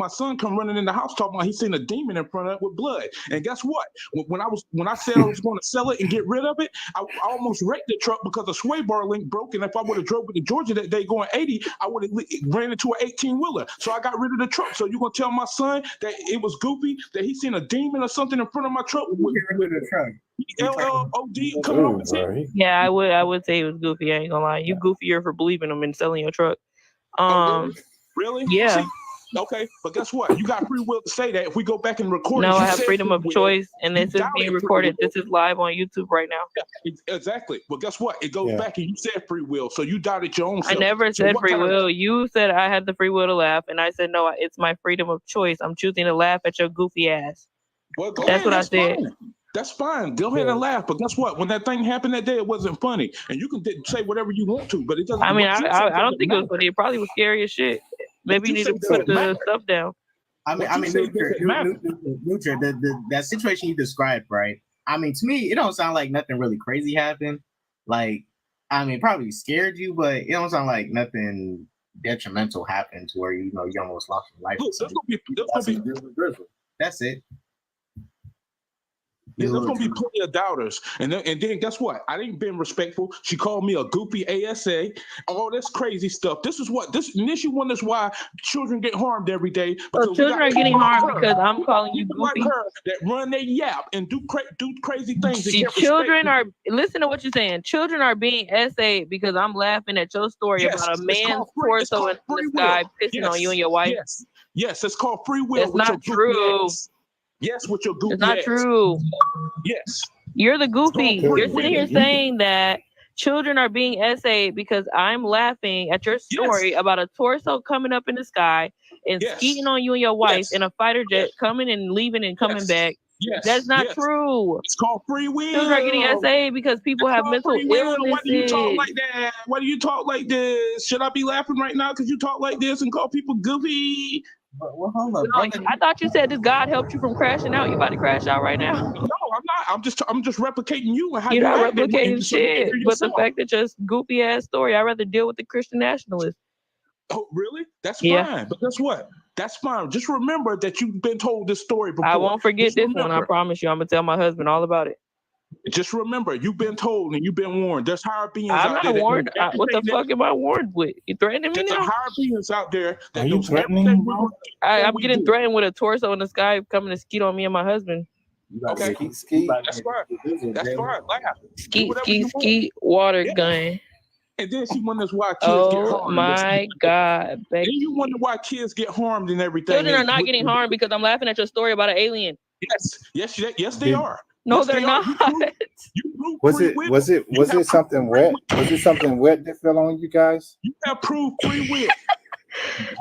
son come running in the house talking about he seen a demon in front of it with blood. And guess what? When I said I was going to sell it and get rid of it, I almost wrecked the truck because the sway bar link broke. And if I would have drove it to Georgia that day going 80, I would have ran into an 18-wheeler. So I got rid of the truck. So you gonna tell my son that it was goofy, that he seen a demon or something in front of my truck? Get rid of the truck. LLOD coming off the tip. Yeah, I would say it was goofy. I ain't gonna lie. You goofier for believing them and selling your truck. Really? Yeah. See, okay, but guess what? You got free will to say that. If we go back and record it, No, you I have said freedom free of will. choice, and this You is being doubted free recorded. will. This is live on YouTube right now. Yeah, exactly. But guess what? It goes back and you said free will, so you doubted your own self. I never So said what free kind of- will. You said I had the free will to laugh, and I said no. It's my freedom of choice. I'm choosing to laugh at your goofy ass. Well, go That's ahead. what I said. Fine. That's fine. Go ahead and laugh. But guess what? When that thing happened that day, it wasn't funny. And you can say whatever you want to, but it doesn't. I mean, what you I say don't doesn't think it was matter. funny. It probably was scary as shit. Maybe you need to put the stuff down. Nutra, that situation you described, right? I mean, to me, it don't sound like nothing really crazy happened. Like, I mean, probably scared you, but it don't sound like nothing detrimental happened to where you almost lost your life. That's it. Yeah, there's gonna be plenty of doubters, and then guess what? I didn't been respectful. She called me a goopy ASA, all this crazy stuff. This issue one is why children get harmed every day. So children are getting harmed because I'm calling you like goofy. her that run their yap and do crazy things. See, children are listen to what you're saying. Children are being essayed because I'm laughing at your story about a man's torso in the sky pissing on you and your wife. Yes, it's called free will. It's not true. Yes, with your goofy It's not ass. true. Yes. You're the goofy. You're sitting here saying that children are being essayed because I'm laughing at your story about a torso coming up in the sky and skeeting on you and your wife in a fighter jet coming and leaving and coming back. Yes. That's not yes. true. It's called free will. Children are getting SA because people It's have called mental free will. Why do you talk illnesses. like that? Why do you talk like this? Should I be laughing right now because you talk like this and call people goofy? Well, hold up, No, brother. I thought you said this God helped you from crashing out. You about to crash out right now? No, I'm not. I'm just replicating you and how You're you not acting replicating so you can shit. hear But the yourself. fact that just goofy ass story, I'd rather deal with the Christian nationalists. Oh, really? That's Yeah. fine. But guess what? That's fine. Just remember that you've been told this story before. I won't forget Just this one. I remember. promise you. I'm gonna tell my husband all about it. Just remember, you've been told and you've been warned. There's higher beings I'm out there not that warned. know What the everything fuck am I warned with? You threatening me There's a now? higher beings out there that Are you knows threatening everything him, we're bro? going to do. I'm getting threatened with a torso in the sky coming to skeet on me and my husband. Okay. Ski. That's fine. That's fine. Laugh. Do Skeet, whatever skeet, you want. skeet, water Yeah. gun. And then she wonders why kids get Oh harmed. my God, Then Becky. you wonder why kids get harmed and everything. Children are And not getting harmed because I'm laughing at your story about an alien. Yes, they are. No, Yes, they're they are. not. You prove Was free it will. was it You was have it something proof free wet? Was it something wet that fell on you guys? You have proved free will.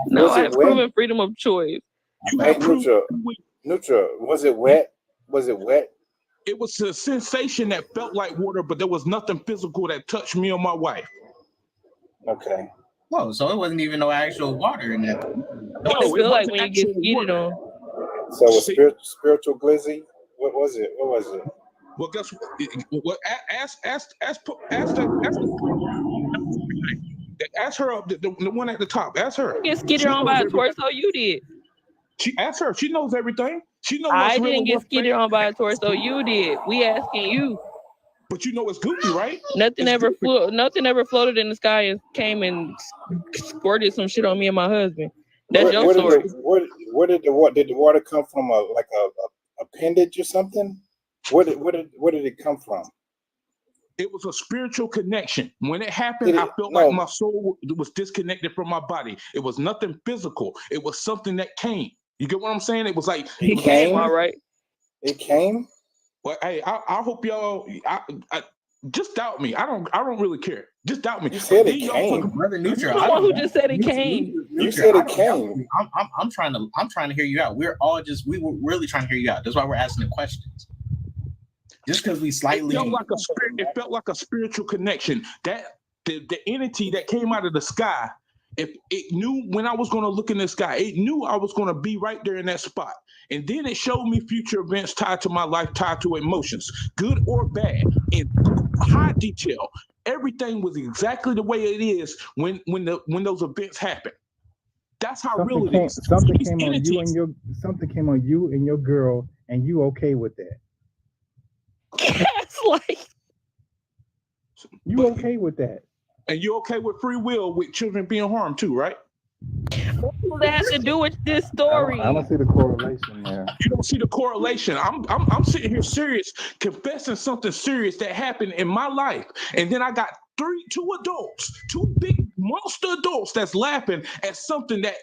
No, Was I it have wet? proven freedom of choice. You Hey, have proved Nutra, free will. Nutra, was it wet? Was it wet? It was a sensation that felt like water, but there was nothing physical that touched me or my wife. Okay. Whoa, so it wasn't even no actual water in that. What does it feel like when you get skeeted on? So it was spiritual glizzy? What was it? What was it? Well, guess what? Ask her up, the one at the top. Ask her. You get skeeted on by a torso, you did. She asked her. She knows everything. She knows I what's real didn't and get what's skeeted on by a torso, you did. We asking you. But you know it's goofy, right? Nothing ever floated in the sky and came and squirted some shit on me and my husband. That's your story. Where did the water come from? Like a appendage or something? Where did it come from? It was a spiritual connection. When it happened, I felt like my soul was disconnected from my body. It was nothing physical. It was something that came. You get what I'm saying? It was like it came, all right. It came. Well, hey, I hope y'all. I just doubt me. I don't really care. Just doubt me. You said it came, brother. Neutral. You're the one who just said it came. You said it came. I'm trying to hear you out. We were really trying to hear you out. That's why we're asking the questions. Just because we slightly it felt like a spiritual connection. That the entity that came out of the sky, if it knew when I was going to look in the sky, it knew I was going to be right there in that spot. And then it showed me future events tied to my life, tied to emotions, good or bad, in high detail. Everything was exactly the way it is when those events happen. That's how real it is. Something came on you and your girl, and you okay with that? That's like you okay with that? And you okay with free will with children being harmed too, right? What does that have to do with this story? I don't see the correlation there. You don't see the correlation. I'm sitting here serious, confessing something serious that happened in my life, and then I got two big monster adults that's laughing at something that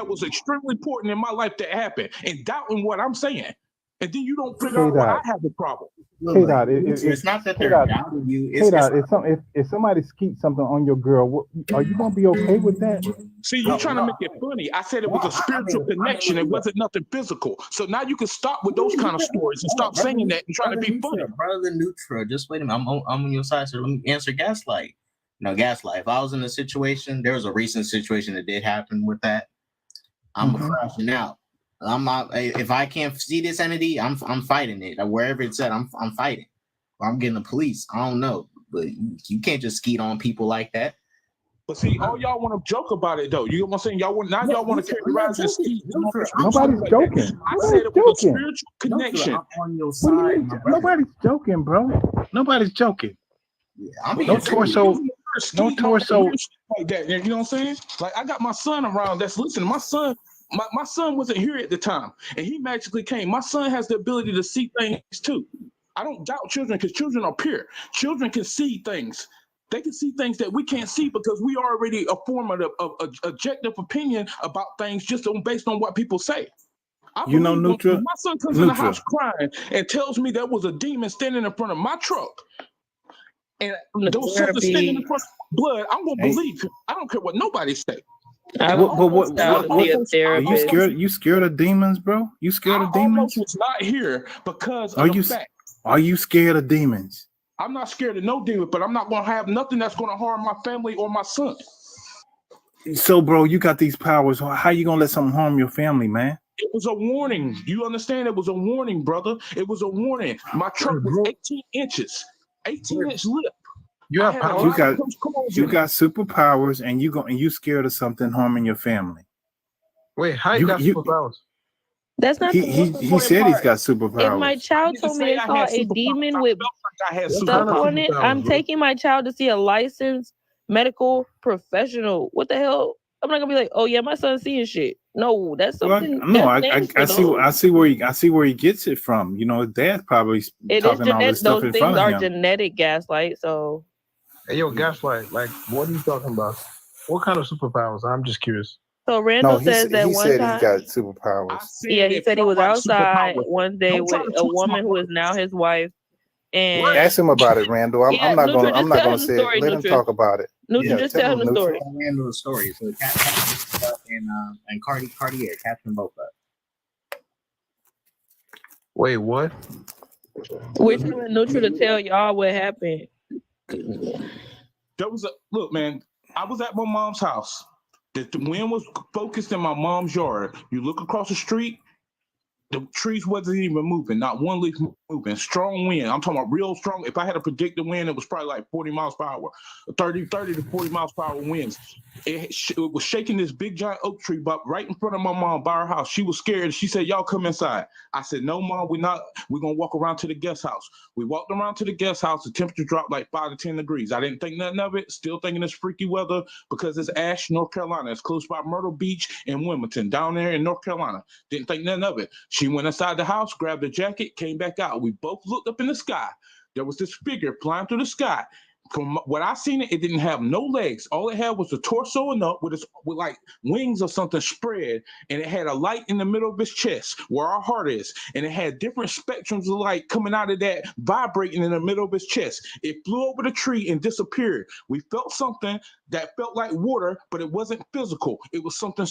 was extremely important in my life that happened and doubting what I'm saying. And then you don't figure out why I have a problem. K-Dot, it's not that they're doubting you. If somebody skeets something on your girl, are you gonna be okay with that? See, you're trying to make it funny. I said it was a spiritual connection. It wasn't nothing physical. So now you can stop with those kind of stories and stop saying that and trying to be funny. Brother Neutral, just wait a minute. I'm on your side, so let me answer Gaslight. Gaslight. If I was in a situation, there was a recent situation that did happen with that. I'm crashing out. I'm not. If I can't see this entity, I'm fighting it. Wherever it's at, I'm fighting. Or I'm getting the police. I don't know, but you can't just skeet on people like that. But see, all y'all want to joke about it though. You know what I'm saying? Y'all want to characterize this skeet. Nobody's joking. I said it was a spiritual connection. I'm on your side. Nobody's joking, bro. Nobody's joking. Yeah, no torso. No torso. Like that. You know what I'm saying? Like I got my son around that's listening. My son wasn't here at the time, and he magically came. My son has the ability to see things too. I don't doubt children because children are pure. Children can see things. They can see things that we can't see because we already form of objective opinion about things just based on what people say. Nutra. My son comes in the house crying and tells me there was a demon standing in front of my truck, and there was something standing in front of blood. I'm gonna believe him. I don't care what nobody say. I What? But was child to see a Are you therapist. scared? You scared of demons, bro? You scared of demons? almost was not here because Are of you? the fact. Are you scared of demons? I'm not scared of no demon, but I'm not going to have nothing that's going to harm my family or my son. So, bro, you got these powers. How you gonna let something harm your family, man? It was a warning. You understand? It was a warning, brother. It was a warning. My truck was 18 inches, 18-inch lip. You have had a powers? You lot got of close calls you in it. got superpowers, and you scared of something harming your family. Wait, how you You got you superpowers? That's not the most he important said he's part. got If my superpowers. child didn't told me say they I saw had a superpowers. demon I with felt like I had What stuff kind of superpowers. on it, superpowers, I'm bro? taking my child to see a licensed medical professional. What the hell? I'm not gonna be like, oh yeah, my son's seeing shit. No, that's Well, something no, that's national. I see where he gets it from. You know, his dad's probably It is talking all this genetic. stuff Those in things front of are him. genetic, Gaslight. So Hey, yo, Gaslight, like, what are you talking about? What kind of superpowers? I'm just curious. Randall says that one time. got superpowers. Yeah, he said he was outside one day Don't try with to a twist my woman who is now his wife. And Ask him about it, Randall. yeah, Nutra, just tell him the story. Let him Nutra, talk about it. Nutra, just tell him the story. Randall story. So Captain and Cartier, Captain both up. Wait, what? We're telling Nutra to tell y'all what happened. There was look, man. I was at my mom's house. The wind was focused in my mom's yard. You look across the street, the trees wasn't even moving, not one leaf moving. Strong wind. I'm talking about real strong. If I had to predict the wind, it was probably like 40 miles per hour, 30 to 40 miles per hour winds. It was shaking this big giant oak tree, but right in front of my mom by her house. She was scared. She said, y'all come inside. I said, no, Mom, we're not. We're going to walk around to the guest house. We walked around to the guest house. The temperature dropped like 5 to 10 degrees. I didn't think nothing of it. Still thinking it's freaky weather because it's Ash, North Carolina. It's close by Myrtle Beach and Wilmington, down there in North Carolina. Didn't think nothing of it. She went inside the house, grabbed a jacket, came back out. We both looked up in the sky. There was this figure flying through the sky. From what I seen it didn't have no legs. All it had was the torso and up with like wings or something spread, and it had a light in the middle of his chest where our heart is, and it had different spectrums of light coming out of that, vibrating in the middle of his chest. It flew over the tree and disappeared. We felt something that felt like water, but it wasn't physical. It was something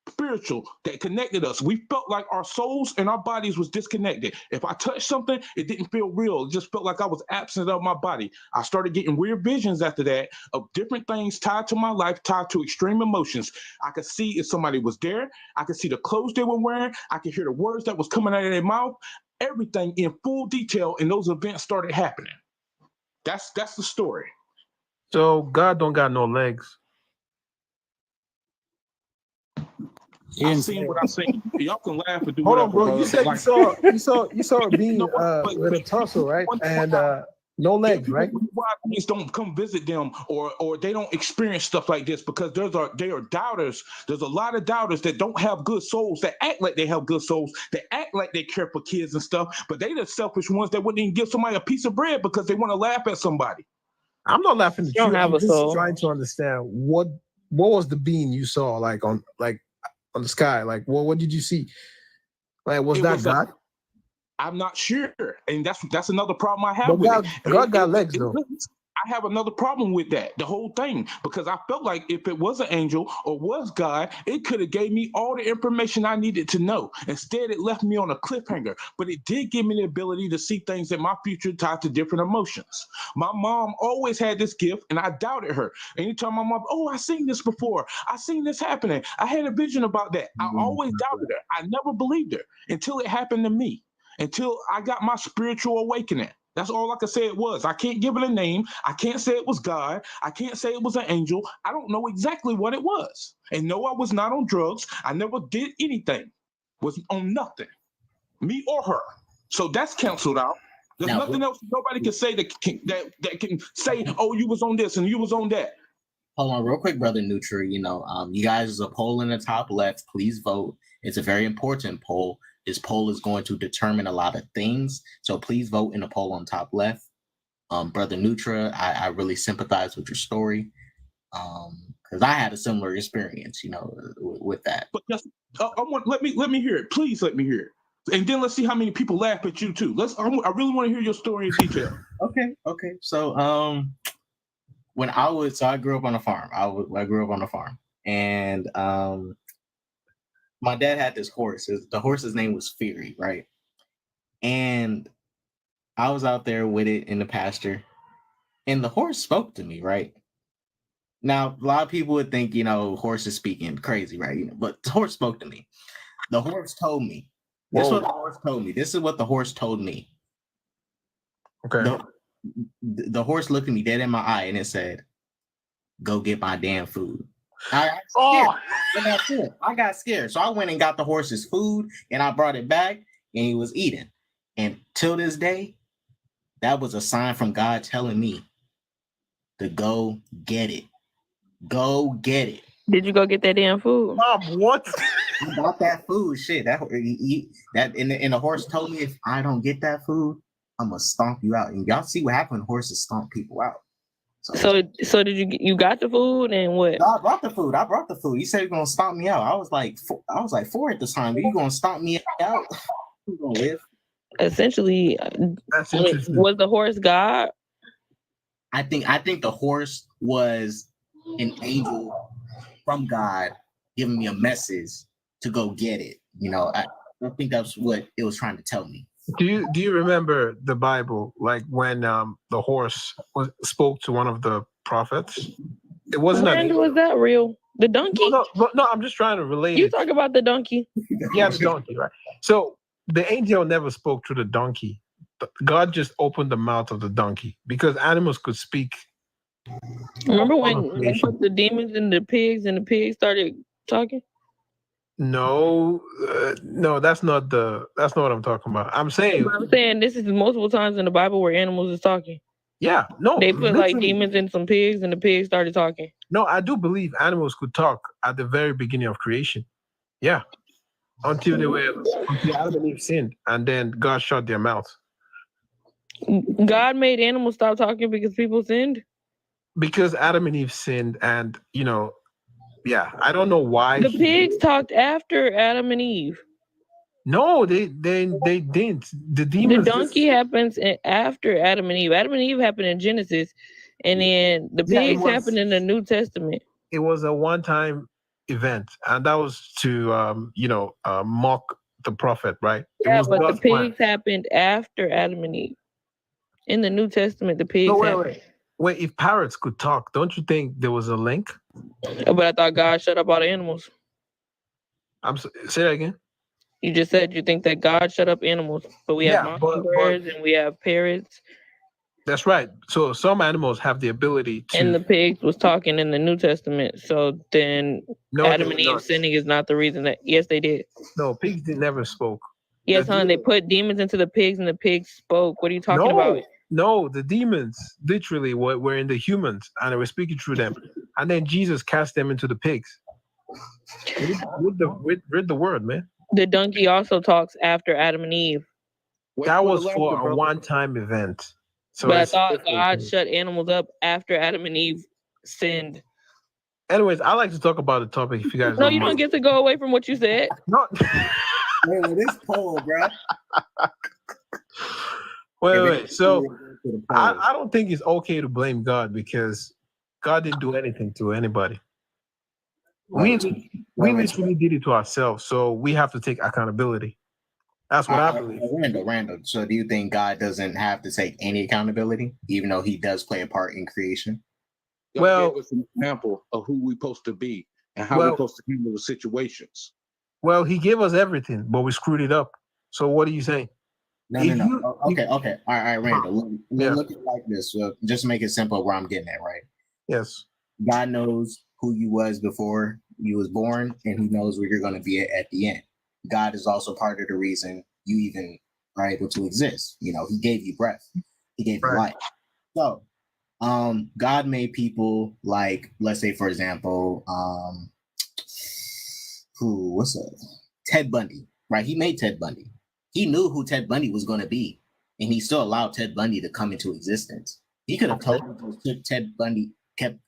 spiritual that connected us. We felt like our souls and our bodies was disconnected. If I touched something, it didn't feel real. It just felt like I was absent of my body. I started getting weird visions after that of different things tied to my life, tied to extreme emotions. I could see if somebody was there. I could see the clothes they were wearing. I could hear the words that was coming out of their mouth. Everything in full detail, and those events started happening. That's the story. So God don't got no legs. I seen what I seen. Y'all can laugh and do Hold on, whatever, bro. brother. You said Like, you saw a being with a torso, right? And no legs, right? Why please don't come visit them, or they don't experience stuff like this because they are doubters. There's a lot of doubters that don't have good souls, that act like they have good souls, that act like they care for kids and stuff, but they the selfish ones that wouldn't even give somebody a piece of bread because they want to laugh at somebody. I'm not laughing at You don't you. have I'm a just soul. trying to understand what was the being you saw on the sky? Like what did you see? Like was that God? I'm not sure, and that's another problem I have with it. God got legs though. I have another problem with that, the whole thing, because I felt like if it was an angel or was God, it could have gave me all the information I needed to know. Instead, it left me on a cliffhanger, but it did give me the ability to see things in my future tied to different emotions. My mom always had this gift, and I doubted her. Anytime my mom, oh, I seen this before. I seen this happening. I had a vision about that. I always doubted her. I never believed her until it happened to me, until I got my spiritual awakening. That's all I can say it was. I can't give it a name. I can't say it was God. I can't say it was an angel. I don't know exactly what it was. And no, I was not on drugs. I never did anything. Was on nothing, me or her. So that's canceled out. There's nothing else nobody can say that can say, oh, you was on this and you was on that. Hold on, real quick, brother Nutra. You guys, there's a poll in the top left. Please vote. It's a very important poll. This poll is going to determine a lot of things. So please vote in the poll on top left. Brother Nutra, I really sympathize with your story. Because I had a similar experience, with that. But let me hear it. Please let me hear it. And then let's see how many people laugh at you too. I really want to hear your story in detail. Okay. So I grew up on a farm. I grew up on a farm. and my dad had this horse. The horse's name was Fury, right? And I was out there with it in the pasture, and the horse spoke to me, right? Now, a lot of people would think, horses speaking crazy, right? But the horse spoke to me. The horse told me. This is what the horse told me. This is what the horse told me. Okay. The horse looked at me dead in my eye, and it said, "Go get my damn food." I got scared. So I went and got the horse's food, and I brought it back, and he was eating. And till this day, that was a sign from God telling me to go get it. Go get it. Did you go get that damn food? Mom, what? I got that food. Shit, and the horse told me if I don't get that food, I'm gonna stomp you out. And y'all see what happened when horses stomp people out. So did you got the food and what? No, I brought the food. He said you're gonna stomp me out. I was like 4 at the time. You gonna stomp me out? You gonna live? Essentially, That's interesting. was the horse God? I think the horse was an angel from God giving me a message to go get it. I think that's what it was trying to tell me. Do you remember the Bible, like when the horse spoke to one of the prophets? It wasn't When was that real? The donkey? No, I'm just trying to relate. You talk about the donkey. Yeah, the donkey, right? So the angel never spoke to the donkey. God just opened the mouth of the donkey because animals could speak. Remember when they put the demons in the pigs and the pigs started talking? No, that's not what I'm talking about. I'm saying This is multiple times in the Bible where animals is talking. Yeah, no. They put like literally. demons in some pigs and the pigs started talking. No, I do believe animals could talk at the very beginning of creation. Yeah. Until Adam and Eve sinned, and then God shut their mouths. God made animals stop talking because people sinned? Because Adam and Eve sinned, and I don't know why. The pigs talked after Adam and Eve. No, they didn't. The demons. The donkey happens after Adam and Eve. Adam and Eve happened in Genesis, and then the pigs happened in the New Testament. It was a one-time event, and that was to mock the prophet, right? Yeah, but the pigs happened after Adam and Eve. In the New Testament, the pigs happened. Wait, if parrots could talk, don't you think there was a link? But I thought God shut up all the animals. Say that again. You just said you think that God shut up animals, but we have mockingbirds and we have parrots. That's right. So some animals have the ability to. And the pigs was talking in the New Testament. So then Adam and Eve sinning is not the reason that. Yes, they did. No, pigs never spoke. Yes, hon. They put demons into the pigs and the pigs spoke. What are you talking about? No, the demons literally were in the humans and they were speaking through them. And then Jesus cast them into the pigs. Read the word, man. The donkey also talks after Adam and Eve. That was for a one-time event. So but I thought God shut animals up after Adam and Eve sinned. Anyways, I like to talk about the topic if you guys No, you don't get to go away from what you said. No. Wait, this poll, bro. Wait. So I don't think it's okay to blame God because God didn't do anything to anybody. We literally did it to ourselves, so we have to take accountability. That's what I believe. Randall. So do you think God doesn't have to take any accountability, even though he does play a part in creation? God gave us an example of who we're supposed to be and how we're supposed to handle the situations. Well, he gave us everything, but we screwed it up. So what are you saying? No. Okay. All right, Randall. Look at it like this. Just to make it simple where I'm getting at, right? Yes. God knows who you was before you was born, and he knows where you're going to be at the end. God is also part of the reason you even are able to exist. He gave you breath. He gave you life. So, God made people like, let's say, for example, Ted Bundy, right? He made Ted Bundy. He knew who Ted Bundy was going to be, and he still allowed Ted Bundy to come into existence. He could have told Ted Bundy, kept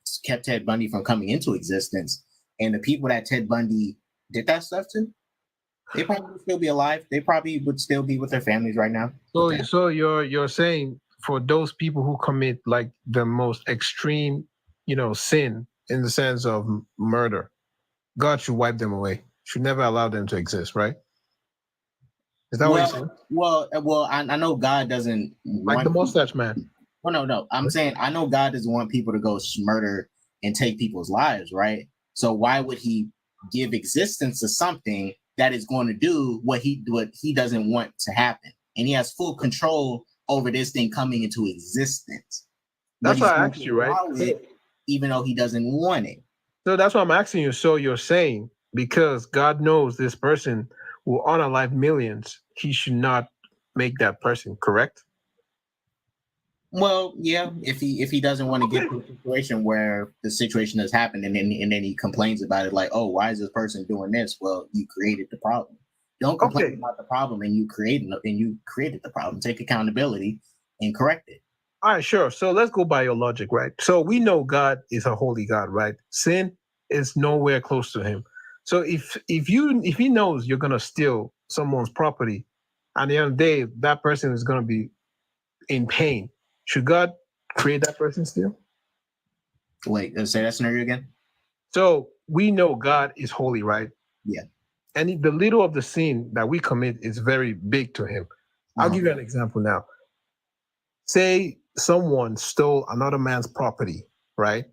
Ted Bundy from coming into existence, and the people that Ted Bundy did that stuff to, they probably would still be alive. They probably would still be with their families right now. So you're saying for those people who commit like the most extreme, sin in the sense of murder, God should wipe them away. Should never allow them to exist, right? Is that what you're saying? Well, I know God doesn't Like the mustache man. Well, no. I'm saying I know God doesn't want people to go murder and take people's lives, right? So why would he give existence to something that is going to do what he doesn't want to happen? And he has full control over this thing coming into existence. That's why I asked you, right? Even though he doesn't want it. So that's why I'm asking you. So you're saying because God knows this person will unalive millions, he should not make that person, correct? Well, yeah, if he doesn't want to get to a situation where the situation has happened and then he complains about it, like, oh, why is this person doing this? Well, you created the problem. Don't complain about the problem and you created the problem. Take accountability and correct it. All right, sure. So let's go by your logic, right? So we know God is a holy God, right? Sin is nowhere close to him. So if he knows you're gonna steal someone's property, at the end of the day, that person is gonna be in pain. Should God create that person still? Wait, say that scenario again. So we know God is holy, right? Yeah. And the little of the sin that we commit is very big to him. I'll give you an example now. Say someone stole another man's property, right?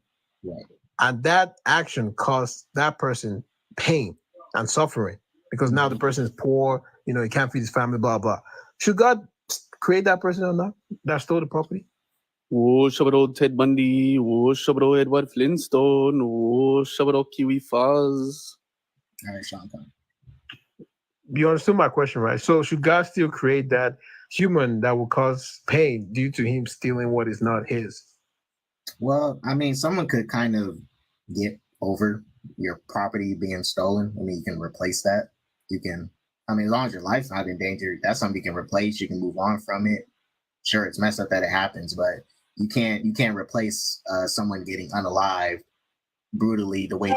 Right. And that action caused that person pain and suffering because now the person is poor, he can't feed his family, blah, blah. Should God create that person or not that stole the property? Oh, Shabro Ted Bundy. Oh, Shabro Edward Flintstone. Oh, Shabro Kiwi Fuzz. All right, Sean. You understood my question, right? So should God still create that human that will cause pain due to him stealing what is not his? Well, I mean, someone could kind of get over your property being stolen. I mean, you can replace that. You can, as long as your life's not in danger, that's something you can replace. You can move on from it. Sure, it's messed up that it happens, but you can't replace someone getting unalived brutally the way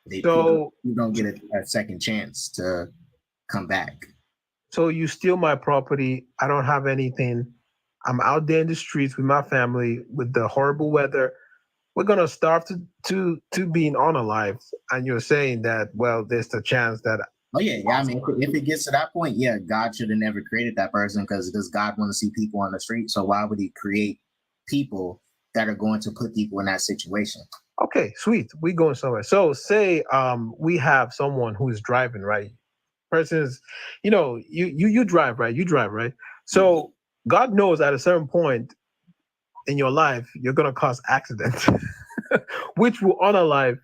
you don't get a second chance to come back. So you steal my property. I don't have anything. I'm out there in the streets with my family with the horrible weather. We're gonna starve to being unalive. And you're saying that, well, there's a chance that. Oh yeah. I mean, if it gets to that point, yeah, God should have never created that person because does God want to see people on the street? So why would he create people that are going to put people in that situation? Okay, sweet. We going somewhere. So say we have someone who is driving, right? Person is, you drive, right? You drive, right? So God knows at a certain point in your life you're gonna cause accidents, which will unalive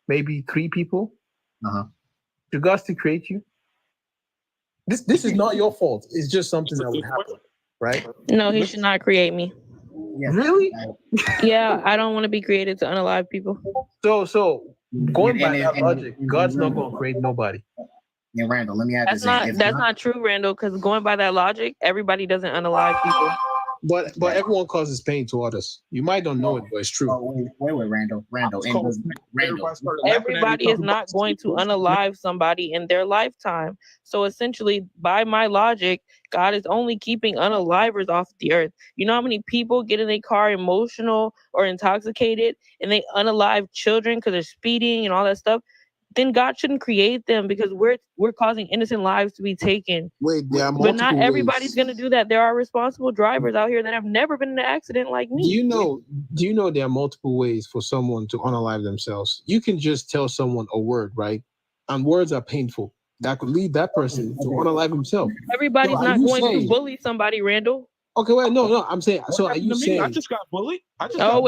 maybe 3 people. Should God still create you? This is not your fault. It's just something that would happen, right? No, he should not create me. Yeah. Really? Yeah, I don't want to be created to unalive people. So going by that logic, God's not gonna create nobody. Yeah, Randall, let me add That's not true, Randall, because going by that logic, everybody doesn't unalive people. But everyone causes pain to others. You might not know it, but it's true. Oh, wait, Randall. Everybody is not going to unalive somebody in their lifetime. So essentially, by my logic, God is only keeping unalivers off the earth. You know how many people get in a car emotional or intoxicated and they unalive children because they're speeding and all that stuff? Then God shouldn't create them because we're causing innocent lives to be taken. Wait, there are multiple but not everybody's ways. going to do that. There are responsible drivers out here that have never been in an accident like me. Do you know there are multiple ways for someone to unalive themselves? You can just tell someone a word, right? And words are painful. That could lead that person to unalive himself. Everybody's not going to bully somebody, Randall. Okay, wait, no. I'm saying. So are you saying? I just got bullied. Y'all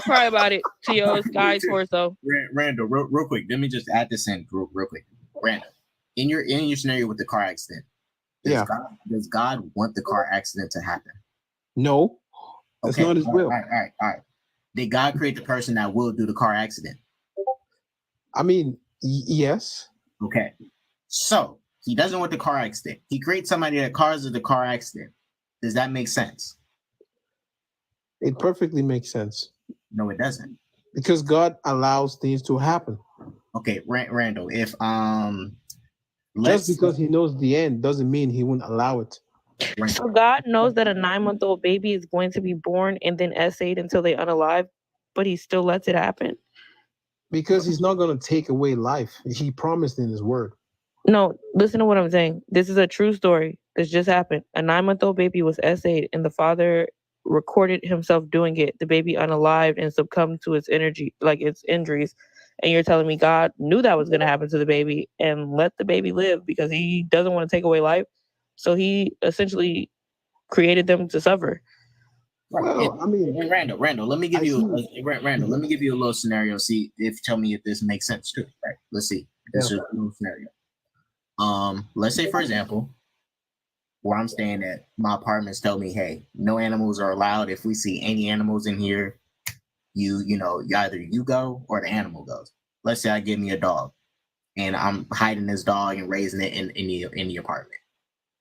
cry about it to your sky torso. Randall, real quick. Let me just add this in real quick. Randall, in your scenario with the car accident, does God want the car accident to happen? No, that's not his will. All right. Did God create the person that will do the car accident? I mean, yes. Okay, so he doesn't want the car accident. He creates somebody that causes the car accident. Does that make sense? It perfectly makes sense. No, it doesn't. Because God allows things to happen. Okay, Randall, if just because he knows the end doesn't mean he wouldn't allow it. So God knows that a 9-month-old baby is going to be born and then essayed until they unalive, but he still lets it happen. because he's not going to take away life. He promised in his word. No, listen to what I'm saying. This is a true story. This just happened. A 9-month-old baby was essayed, and the father recorded himself doing it. The baby unalived and succumbed to its its injuries. And you're telling me God knew that was going to happen to the baby and let the baby live because he doesn't want to take away life. So he essentially created them to suffer. Well, I mean, Randall, let me give you let me give you a little scenario. See if tell me if this makes sense too. Right? Let's see. This is a little scenario. Let's say for example, where I'm staying at, my apartments tell me, hey, no animals are allowed. If we see any animals in here, either you go or the animal goes. Let's say I give me a dog, and I'm hiding this dog and raising it in the apartment,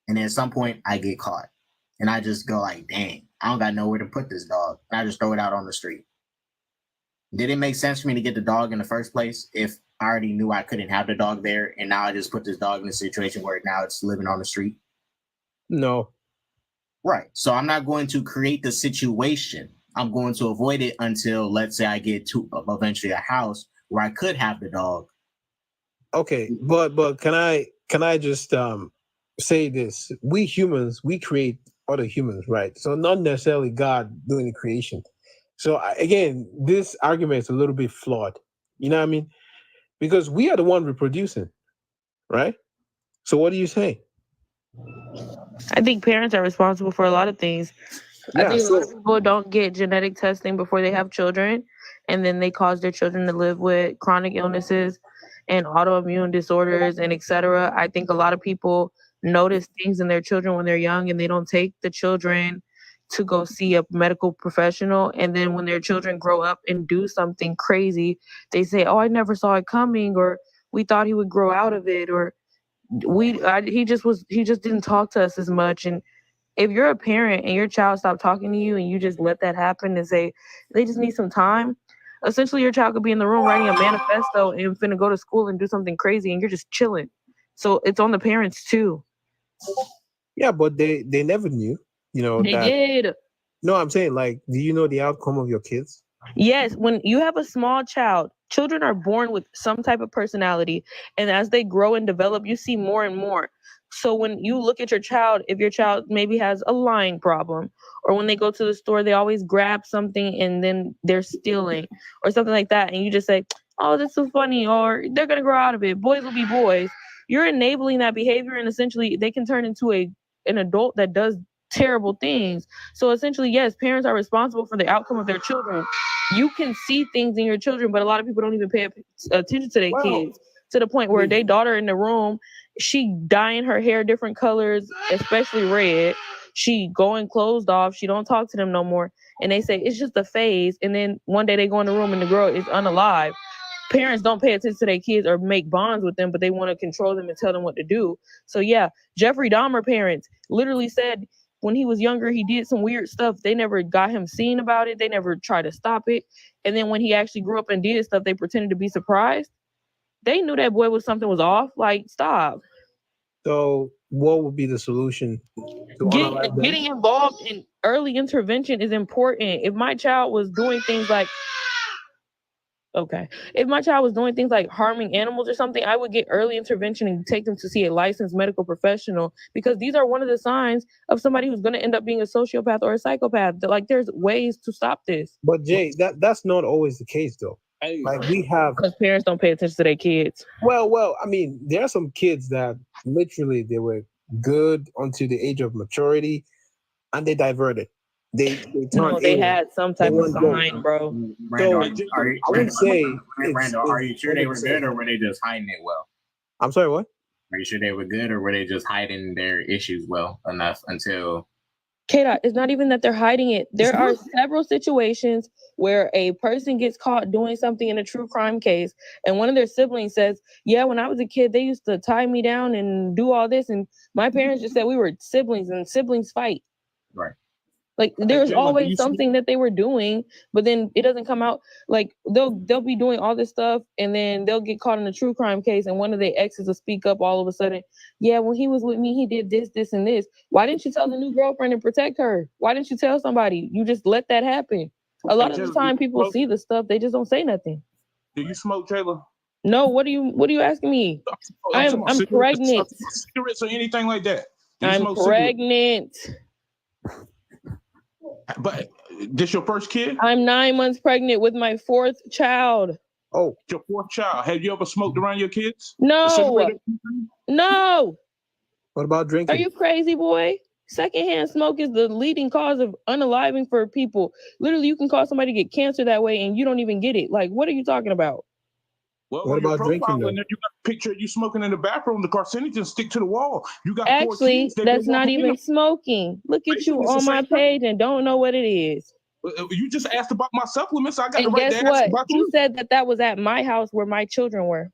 and then at some point I get caught, and I just go like, dang, I don't got nowhere to put this dog. And I just throw it out on the street. Did it make sense for me to get the dog in the first place if I already knew I couldn't have the dog there, and now I just put this dog in a situation where now it's living on the street? No. Right. So I'm not going to create the situation. I'm going to avoid it until, let's say, I get to eventually a house where I could have the dog. Okay, but can I just say this? We humans, we create other humans, right? So not necessarily God doing the creation. So again, this argument is a little bit flawed. You know what I mean? Because we are the one reproducing, right? So what do you say? I think parents are responsible for a lot of things. Yeah, I think a lot of people don't get genetic testing before they have children, and then they cause their children to live with chronic illnesses and autoimmune disorders and etc. I think a lot of people notice things in their children when they're young, and they don't take the children to go see a medical professional. And then when their children grow up and do something crazy, they say, "Oh, I never saw it coming," or "We thought he would grow out of it," or he just didn't talk to us as much. And if you're a parent and your child stopped talking to you and you just let that happen and say they just need some time, essentially your child could be in the room writing a manifesto and finna go to school and do something crazy, and you're just chilling. So it's on the parents too. Yeah, but they never knew, They that. did. No, I'm saying, like, do you know the outcome of your kids? Yes, when you have a small child, children are born with some type of personality. And as they grow and develop, you see more and more. So when you look at your child, if your child maybe has a lying problem, or when they go to the store, they always grab something and then they're stealing or something like that. And you just say, "Oh, that's so funny," or "They're going to grow out of it. Boys will be boys." You're enabling that behavior, and essentially they can turn into an adult that does terrible things. So essentially, yes, parents are responsible for the outcome of their children. You can see things in your children, but a lot of people don't even pay attention to their kids, to the point where their daughter in the room, she dyeing her hair different colors, especially red. She going closed off. She don't talk to them no more. And they say it's just a phase. And then one day they go in the room and the girl is unalive. Parents don't pay attention to their kids or make bonds with them, but they want to control them and tell them what to do. So yeah, Jeffrey Dahmer parents literally said when he was younger, he did some weird stuff. They never got him seen about it. They never tried to stop it. And then when he actually grew up and did stuff, they pretended to be surprised. They knew that boy something was off. Like, stop. So what would be the solution to unalive them? Getting involved in early intervention is important. If my child was doing things like if my child was doing things like harming animals or something, I would get early intervention and take them to see a licensed medical professional, because these are one of the signs of somebody who's going to end up being a sociopath or a psychopath. Like, there's ways to stop this. But Jay, that's not always the case though. Like, we have, because parents don't pay attention to their kids. Well, I mean, there are some kids that literally they were good until the age of maturity, and they diverted. They had some type of sign, bro. Randall, I would say, Randall, are you sure they were good, or were they just hiding it well? I'm sorry, what? Are you sure they were good, or were they just hiding their issues well enough until? K-Dot, it's not even that they're hiding it. There are several situations where a person gets caught doing something in a true crime case, and one of their siblings says, "Yeah, when I was a kid, they used to tie me down and do all this, and my parents just said we were siblings, and siblings fight." Right. Like, there's always something that they were doing, but then it doesn't come out. Like, they'll be doing all this stuff, and then they'll get caught in a true crime case, and one of their exes will speak up all of a sudden. "Yeah, when he was with me, he did this, this, and this." Why didn't you tell the new girlfriend and protect her? Why didn't you tell somebody? You just let that happen. A lot of the time, people see the stuff, they just don't say nothing. Do you smoke, Taylor? No, what are you asking me? talking about I'm cigarettes. pregnant. Cigarettes or anything like that. Do you I'm smoke cigarettes? pregnant. But this your first kid? I'm 9 months pregnant with my 4th child. Oh, your 4th child. Have you ever smoked around your kids? No. No. What about Are drinking? you crazy, boy? Secondhand smoke is the leading cause of unaliving for people. Literally, you can cause somebody to get cancer that way and you don't even get it. Like, what are you talking about? Well, What when you're about drinking, though? profiling, you got a picture of you smoking in the bathroom. The carcinogens stick to the wall. You got 4 Actually, kids. They've that's been not walking in even them. smoking. Look at you It's the on my same thing. page and don't know what it is. You just asked about my supplements. I got the And right to guess ask what? about Who you. said that that was at my house where my children were?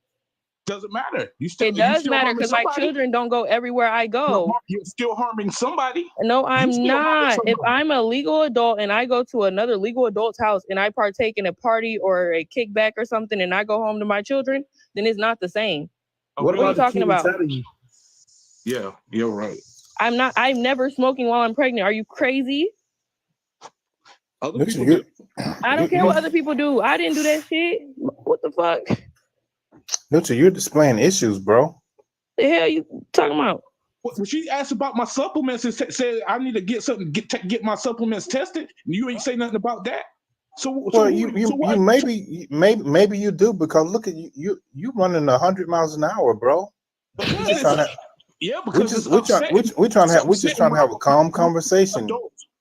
Doesn't matter. You It does still matter harming because my somebody. children don't go everywhere I go. You're still harming somebody. No, You I'm still harming not. If somebody. I'm a legal adult and I go to another legal adult's house and I partake in a party or a kickback or something and I go home to my children, then it's not the same. What What are you about the talking kid about? inside of you? Yeah, you're right. I'm never smoking while I'm pregnant. Are you crazy? Other people do. I don't care what other people do. I didn't do that shit. What the fuck? Lucha, you're displaying issues, bro. The hell you talking about? When she asked about my supplements and said I need to get something, get my supplements tested, and you ain't say nothing about that. So Well, maybe you do, because look at you running 100 miles an hour, bro. Because We're just trying to have a calm conversation.